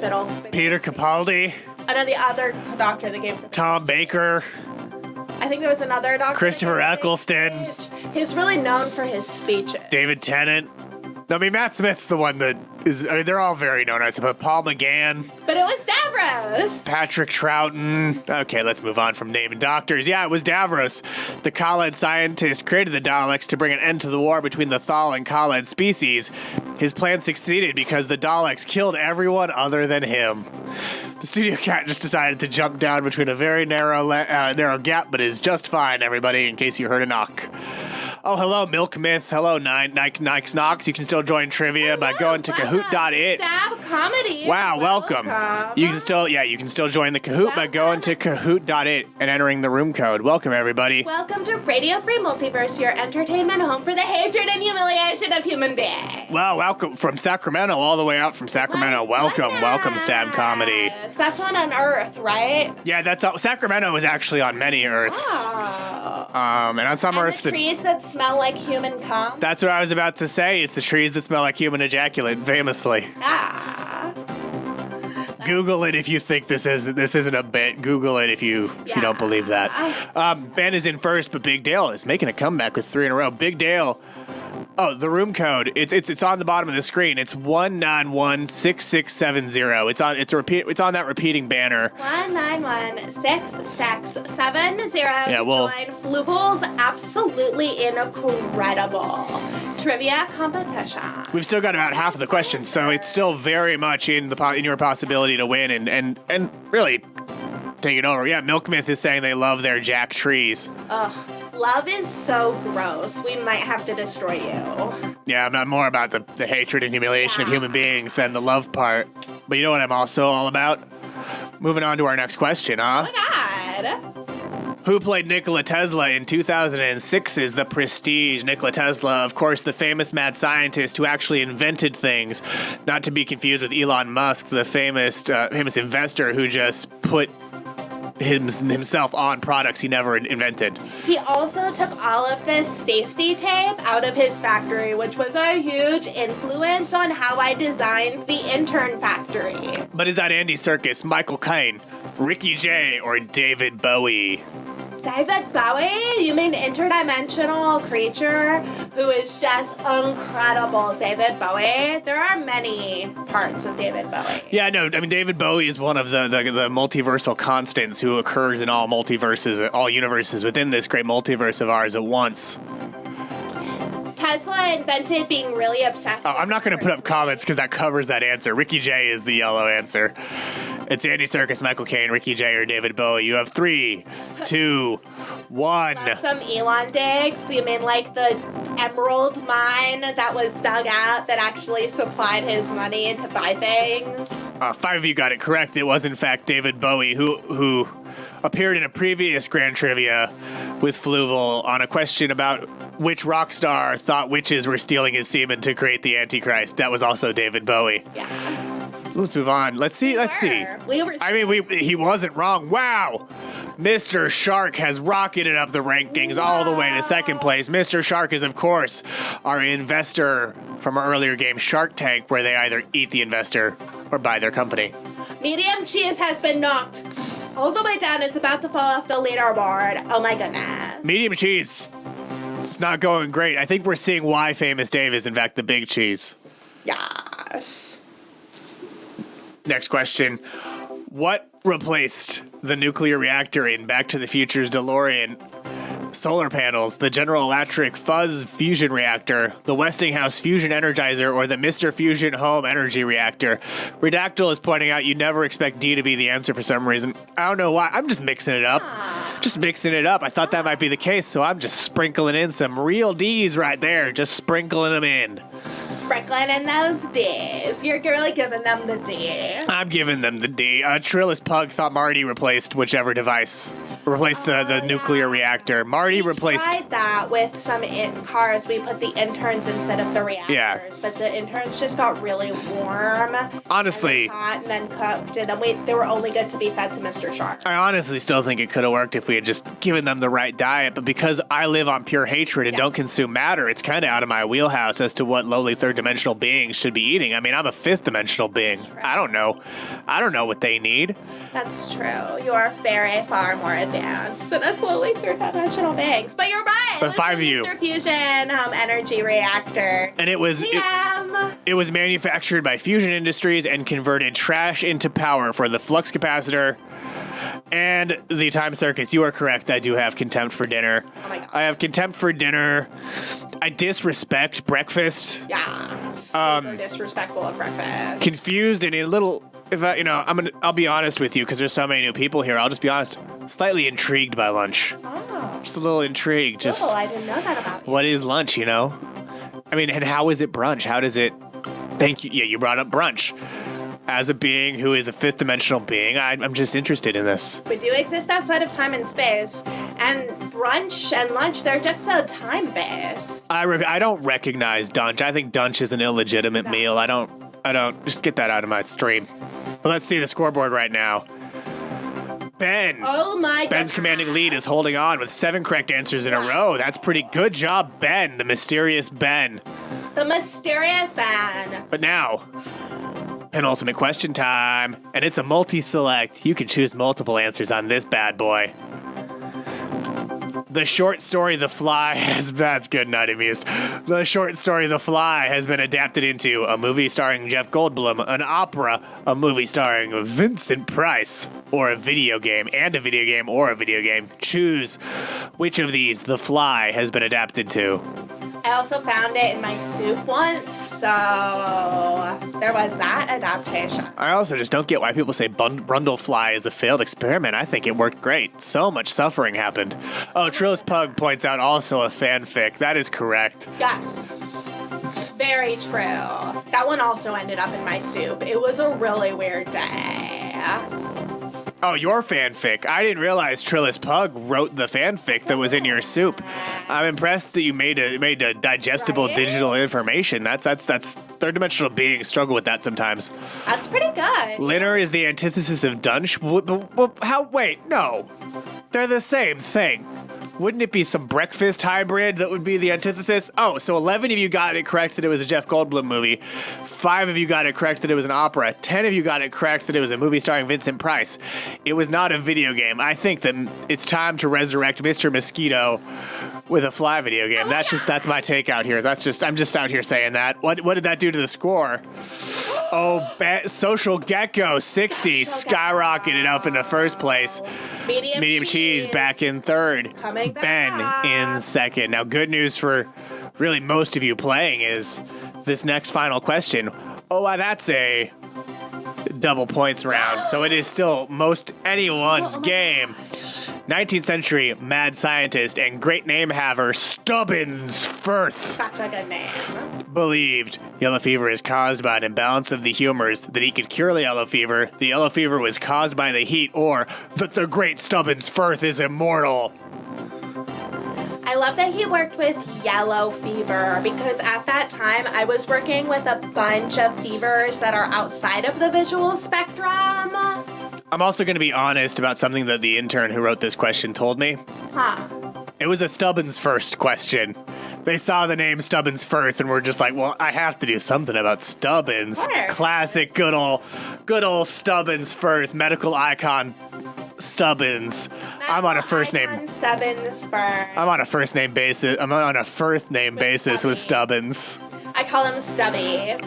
Speaker 1: Peter Capaldi?
Speaker 2: Oh, no, the other Doctor that gave the
Speaker 1: Tom Baker?
Speaker 2: I think there was another Doctor.
Speaker 1: Christopher Eccleston?
Speaker 2: He's really known for his speeches.
Speaker 1: David Tennant? No, I mean, Matt Smith's the one that is, I mean, they're all very known, I suppose. Paul McGann.
Speaker 2: But it was Davros.
Speaker 1: Patrick Troughton. Okay, let's move on from naming doctors. Yeah, it was Davros. The Khaled scientist created the Daleks to bring an end to the war between the Thal and Khaled species. His plan succeeded because the Daleks killed everyone other than him. The studio cat just decided to jump down between a very narrow gap, but is just fine, everybody, in case you heard a knock. Oh, hello, Milk Myth. Hello, Nikes Knox. You can still join trivia by going to Kahoot.it.
Speaker 2: Stab Comedy.
Speaker 1: Wow, welcome. You can still join the Kahoot by going to Kahoot.it and entering the room code. Welcome, everybody.
Speaker 2: Welcome to Radio Free Multiverse, your entertainment home for the hatred and humiliation of human beings.
Speaker 1: Well, welcome from Sacramento, all the way out from Sacramento. Welcome, Stab Comedy.
Speaker 2: That's on Earth, right?
Speaker 1: Yeah, Sacramento is actually on many Earths.
Speaker 2: Oh.
Speaker 1: And on some Earths,
Speaker 2: the trees that smell like human cum.
Speaker 1: That's what I was about to say. It's the trees that smell like human ejaculate, famously. Google it if you think this isn't a bit. Google it if you don't believe that. Ben is in first, but Big Dale is making a comeback with 3 in a row. Big Dale. Oh, the room code. It's on the bottom of the screen. It's 1916670. It's on that repeating banner.
Speaker 2: 1916670.
Speaker 1: Yeah, well,
Speaker 2: join Fluvel's absolutely incredible trivia competition.
Speaker 1: We've still got about half of the questions, so it's still very much in your possibility to win and really take it over. Yeah, Milk Myth is saying they love their jack trees.
Speaker 2: Ugh. Love is so gross. We might have to destroy you.
Speaker 1: Yeah, I'm not more about the hatred and humiliation of human beings than the love part. But you know what I'm also all about? Moving on to our next question, huh?
Speaker 2: Oh my God.
Speaker 1: Who played Nikola Tesla in 2006's The Prestige? Nikola Tesla, of course, the famous mad scientist who actually invented things. Not to be confused with Elon Musk, the famous investor who just put himself on products he never invented.
Speaker 2: He also took all of this safety tape out of his factory, which was a huge influence on how I designed the intern factory.
Speaker 1: But is that Andy Serkis, Michael Caine, Ricky Jay, or David Bowie?
Speaker 2: David Bowie? You mean interdimensional creature who is just incredible, David Bowie? There are many parts of David Bowie.
Speaker 1: Yeah, no, I mean, David Bowie is one of the multiversal constants who occurs in all multiverses, all universes within this great multiverse of ours at once.
Speaker 2: Tesla invented being really obsessed with...
Speaker 1: I'm not going to put up comments because that covers that answer. Ricky Jay is the yellow answer. It's Andy Serkis, Michael Caine, Ricky Jay, or David Bowie. You have 3, 2, 1.
Speaker 2: Some Elon digs? You mean like the emerald mine that was dug out that actually supplied his money to buy things?
Speaker 1: 5 of you got it correct. It was, in fact, David Bowie, who appeared in a previous Grand Trivia with Fluval on a question about which rock star thought witches were stealing his semen to create the Antichrist? That was also David Bowie.
Speaker 2: Yeah.
Speaker 1: Let's move on. Let's see.
Speaker 2: We were.
Speaker 1: He wasn't wrong. Wow. Mr. Shark has rocketed up the rankings all the way to second place. Mr. Shark is, of course, our investor from our earlier game, Shark Tank, where they either eat the investor or buy their company.
Speaker 2: Medium cheese has been knocked all the way down. It's about to fall off the leaderboard. Oh my goodness.
Speaker 1: Medium cheese. It's not going great. I think we're seeing why Famous Dave is, in fact, the big cheese.
Speaker 2: Yes.
Speaker 1: Next question. What replaced the nuclear reactor in Back to the Future's DeLorean? Solar panels, the General Electric Fuzz Fusion Reactor, the Westinghouse Fusion Energizer, or the Mr. Fusion Home Energy Reactor? Redactyl is pointing out you never expect D to be the answer for some reason. I don't know why. I'm just mixing it up. I thought that might be the case, so I'm just sprinkling in some real D's right there. Just sprinkling them in.
Speaker 2: Sprinkling in those D's. You're really giving them the D.
Speaker 1: I'm giving them the D. Trillis Pug thought Marty replaced whichever device. Replaced the nuclear reactor. Marty replaced...
Speaker 2: We tried that with some cars. We put the interns instead of the reactors.
Speaker 1: Yeah.
Speaker 2: But the interns just got really warm.
Speaker 1: Honestly...
Speaker 2: And hot and then cooked. And then they were only good to be fed to Mr. Shark.
Speaker 1: I honestly still think it could have worked if we had just given them the right diet. But because I live on pure hatred and don't consume matter, it's kind of out of my wheelhouse as to what lowly third-dimensional beings should be eating. I mean, I'm a fifth-dimensional being. I don't know. I don't know what they need.
Speaker 2: That's true. You're very far more advanced than us lowly third-dimensional beings. But you're right.
Speaker 1: But five of you.
Speaker 2: Mr. Fusion energy reactor.
Speaker 1: And it was manufactured by Fusion Industries and converted trash into power for the flux capacitor and the time circuits. You are correct. I do have contempt for dinner.
Speaker 2: Oh my God.
Speaker 1: I have contempt for dinner. I disrespect breakfast.
Speaker 2: Yeah. Super disrespectful of breakfast.
Speaker 1: Confused and a little. I'll be honest with you because there's so many new people here. I'll just be honest. Slightly intrigued by lunch.
Speaker 2: Oh.
Speaker 1: Just a little intrigued.
Speaker 2: I didn't know that about you.
Speaker 1: What is lunch? I mean, and how is it brunch? How does it? Thank you. Yeah, you brought up brunch. As a being who is a fifth-dimensional being, I'm just interested in this.
Speaker 2: We do exist outside of time and space, and brunch and lunch, they're just so time-based.
Speaker 1: I don't recognize dunch. I think dunch is an illegitimate meal. I don't. Just get that out of my stream. But let's see the scoreboard right now. Ben.
Speaker 2: Oh my God.
Speaker 1: Ben's commanding lead is holding on with 7 correct answers in a row. That's pretty good job, Ben. The mysterious Ben.
Speaker 2: The mysterious Ben.
Speaker 1: But now, penultimate question time. And it's a multi-select. You can choose multiple answers on this bad boy. The short story The Fly that's good, not amused. The short story The Fly has been adapted into a movie starring Jeff Goldblum, an opera, a movie starring Vincent Price, or a video game, and a video game, or a video game. Choose which of these The Fly has been adapted to.
Speaker 2: I also found it in my soup once, so there was that adaptation.
Speaker 1: I also just don't get why people say Brundlefly is a failed experiment. I think it worked great. So much suffering happened. Oh, Trillis Pug points out also a fanfic. That is correct.
Speaker 2: Yes. Very true. That one also ended up in my soup. It was a really weird day.
Speaker 1: Oh, your fanfic. I didn't realize Trillis Pug wrote the fanfic that was in your soup. I'm impressed that you made a digestible digital information. That's third-dimensional beings struggle with that sometimes.
Speaker 2: That's pretty good.
Speaker 1: Linner is the antithesis of Dunch. Wait, no. They're the same thing. Wouldn't it be some breakfast hybrid that would be the antithesis? Oh, so 11 of you got it correct that it was a Jeff Goldblum movie. 5 of you got it correct that it was an opera. 10 of you got it correct that it was a movie starring Vincent Price. It was not a video game. I think that it's time to resurrect Mr. Mosquito with a Fly video game. That's my take out here. I'm just out here saying that. What did that do to the score? Oh, Social Gecko 60 skyrocketed up into first place. Medium cheese back in third.
Speaker 2: Coming back.
Speaker 1: Ben in second. Now, good news for really most of you playing is this next final question. Oh, that's a double points round, so it is still most anyone's game. 19th century mad scientist and great name haver Stubbins Firth
Speaker 2: Such a good name.
Speaker 1: believed yellow fever is caused by an imbalance of the humors, that he could cure the yellow fever was caused by the heat, or that the great Stubbins Firth is immortal.
Speaker 2: I love that he worked with yellow fever because at that time I was working with a bunch of fevers that are outside of the visual spectrum.
Speaker 1: I'm also going to be honest about something that the intern who wrote this question told me.
Speaker 2: Huh.
Speaker 1: It was a Stubbins Firth question. They saw the name Stubbins Firth and were just like, well, I have to do something about Stubbins.
Speaker 2: Of course.
Speaker 1: Classic, good old Stubbins Firth, medical icon Stubbins. I'm on a first name.
Speaker 2: Stubbins Firth.
Speaker 1: I'm on a first name basis. I'm on a first name basis with
Speaker 2: Stubby.
Speaker 1: Stubbins.
Speaker 2: I call him Stubby.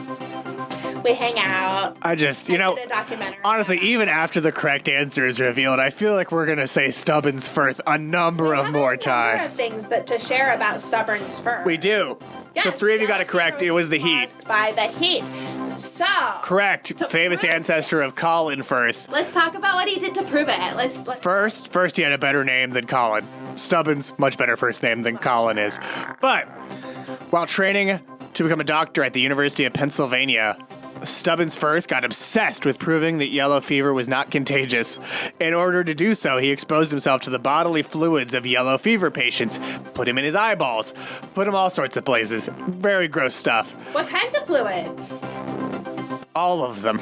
Speaker 2: We hang out.
Speaker 1: I just,
Speaker 2: I did a documentary.
Speaker 1: honestly, even after the correct answer is revealed, I feel like we're going to say Stubbins Firth a number of more
Speaker 2: We have a number of
Speaker 1: times.
Speaker 2: things to share about Stubbins Firth.
Speaker 1: We do. So
Speaker 2: Yes,
Speaker 1: 3 of you got it
Speaker 2: Yellow
Speaker 1: correct.
Speaker 2: fever
Speaker 1: It was the heat.
Speaker 2: caused by the heat. So.
Speaker 1: Correct.
Speaker 2: To
Speaker 1: Famous
Speaker 2: prove
Speaker 1: ancestor of Colin Firth.
Speaker 2: Let's talk about what he did to prove it. Let's
Speaker 1: First he had a better name than Colin. Stubbins, much better first name than Colin is. But while training to become a doctor at the University of Pennsylvania, Stubbins Firth got obsessed with proving that yellow fever was not contagious. In order to do so, he exposed himself to the bodily fluids of yellow fever patients, put him in his eyeballs, put him all sorts of places. Very gross stuff.
Speaker 2: What kinds of fluids?
Speaker 1: All of them.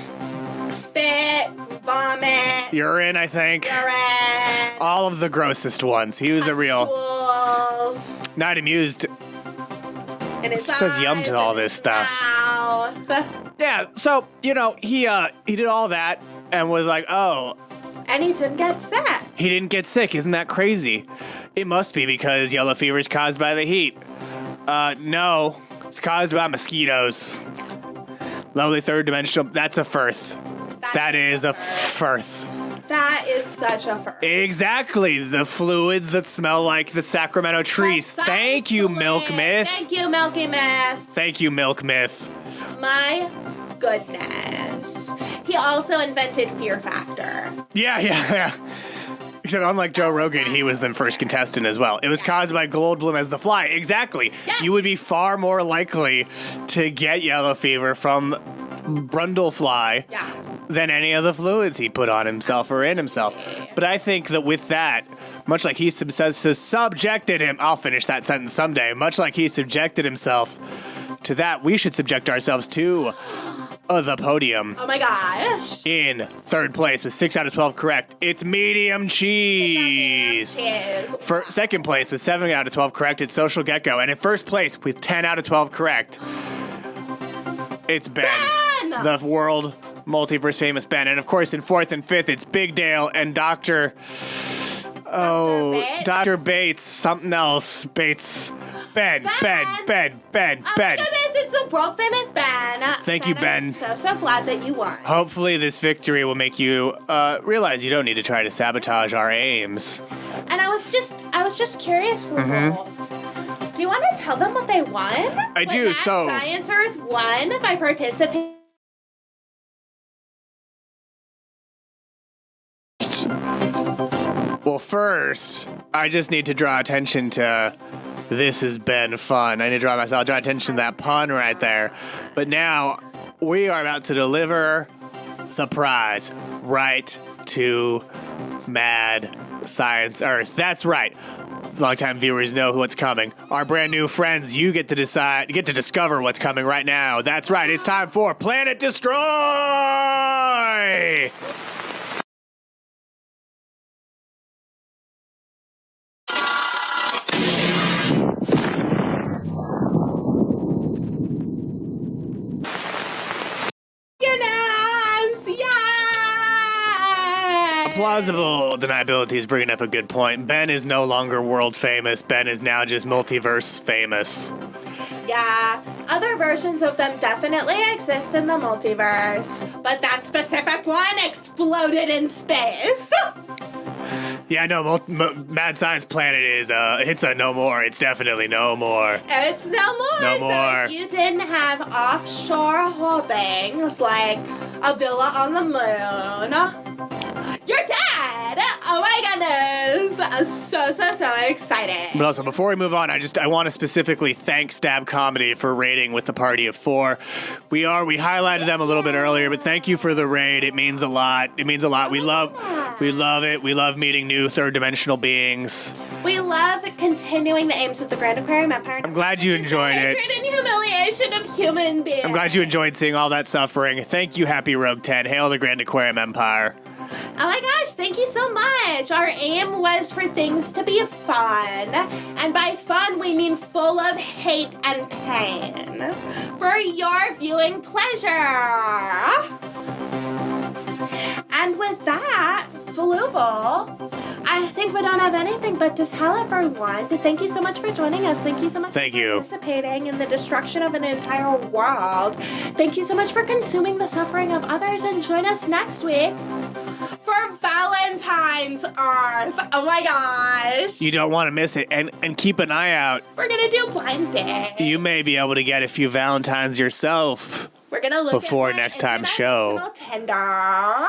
Speaker 2: Spit, vomit,
Speaker 1: Urine, I think.
Speaker 2: urine.
Speaker 1: All of the grossest ones. He was a real,
Speaker 2: Pustules
Speaker 1: not amused.
Speaker 2: in his
Speaker 1: It says yum
Speaker 2: eyes
Speaker 1: to all
Speaker 2: and
Speaker 1: this
Speaker 2: his
Speaker 1: stuff.
Speaker 2: mouth.
Speaker 1: Yeah, so, he did all that and was like, oh,
Speaker 2: And he didn't get sick.
Speaker 1: he didn't get sick. Isn't that crazy? It must be because yellow fever is caused by the heat. No, it's caused by mosquitoes. Lovely third dimensional, that's a Firth. That is a Firth.
Speaker 2: That is such a first.
Speaker 1: Exactly, the fluids that smell like the Sacramento trees. Thank you, Milk Myth.
Speaker 2: Thank you, Milky Myth.
Speaker 1: Thank you, Milk Myth.
Speaker 2: My goodness. He also invented Fear Factor.
Speaker 1: Yeah. Except unlike Joe Rogan, he was the first contestant as well. It was caused by Goldblum as the fly. Exactly.
Speaker 2: Yes.
Speaker 1: You would be far more likely to get yellow fever from Brundlefly
Speaker 2: Yeah.
Speaker 1: than any of the fluids he put on himself or in himself. But I think that with that, much like he subjected him, I'll finish that sentence someday, much like he subjected himself to that, we should subject ourselves to the podium.
Speaker 2: Oh my gosh.
Speaker 1: In third place with 6 out of 12 correct, it's medium cheese.
Speaker 2: Cheese.
Speaker 1: For second place with 7 out of 12 correct, it's Social Gecko. And in first place with 10 out of 12 correct, it's Ben. The world multiverse famous Ben. And of course, in fourth and fifth, it's Big Dale and Dr. Bates, something else. Bates. Ben.
Speaker 2: Oh my goodness, it's the world famous Ben.
Speaker 1: Thank you, Ben.
Speaker 2: I'm so glad that you won.
Speaker 1: Hopefully this victory will make you realize you don't need to try to sabotage our aims.
Speaker 2: And I was just curious, Fluffle. Do you want to tell them what they won?
Speaker 1: I do,
Speaker 2: Mad
Speaker 1: so-
Speaker 2: Science Earth won by participating.
Speaker 1: Well, first, I just need to draw attention to this has been fun. I need to draw attention to that pun right there. But now, we are about to deliver the prize right to Mad Science Earth. That's right. Longtime viewers know what's coming. Our brand new friends, you get to discover what's coming right now. That's right, it's time for Planet Destroy!
Speaker 2: Yes! Yay!
Speaker 1: Plausible deniability is bringing up a good point. Ben is no longer world famous. Ben is now just multiverse famous.
Speaker 2: Yeah, other versions of them definitely exist in the multiverse, but that specific one exploded in space.
Speaker 1: Yeah, no, Mad Science Planet is, it's a no more. It's definitely no more.
Speaker 2: It's no more.
Speaker 1: No
Speaker 2: So
Speaker 1: more.
Speaker 2: if you didn't have offshore holdings like a villa on the moon, you're dead. Oh my goodness. So excited.
Speaker 1: But also, before we move on, I want to specifically thank Stab Comedy for raiding with the party of 4. We highlighted them a little bit earlier, but thank you for the raid. It means a lot. We love it. We love meeting new third dimensional beings.
Speaker 2: We love continuing the aims of the Grand Aquarium Empire.
Speaker 1: I'm glad you enjoyed it.
Speaker 2: Hatred and humiliation of human beings.
Speaker 1: I'm glad you enjoyed seeing all that suffering. Thank you, Happy Rogue 10. Hail the Grand Aquarium Empire.
Speaker 2: Oh my gosh, thank you so much. Our aim was for things to be fun. And by fun, we mean full of hate and pain. For your viewing pleasure. And with that, Faluval, I think we don't have anything but to tell everyone to thank you so much for joining us. Thank you so much for participating in the destruction of an entire world. Thank you so much for consuming the suffering of others, and join us next week for Valentine's Earth. Oh my gosh.
Speaker 1: You don't want to miss it. And keep an eye out.
Speaker 2: We're going to do blind dates.
Speaker 1: You may be able to get a few Valentines yourself.
Speaker 2: We're gonna look
Speaker 1: before
Speaker 2: at
Speaker 1: next time's show.
Speaker 2: Tinder.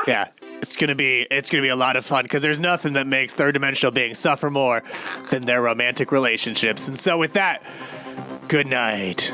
Speaker 1: Yeah, it's gonna be a lot of fun because there's nothing that makes third dimensional beings suffer more than their romantic relationships. And so with that, good night.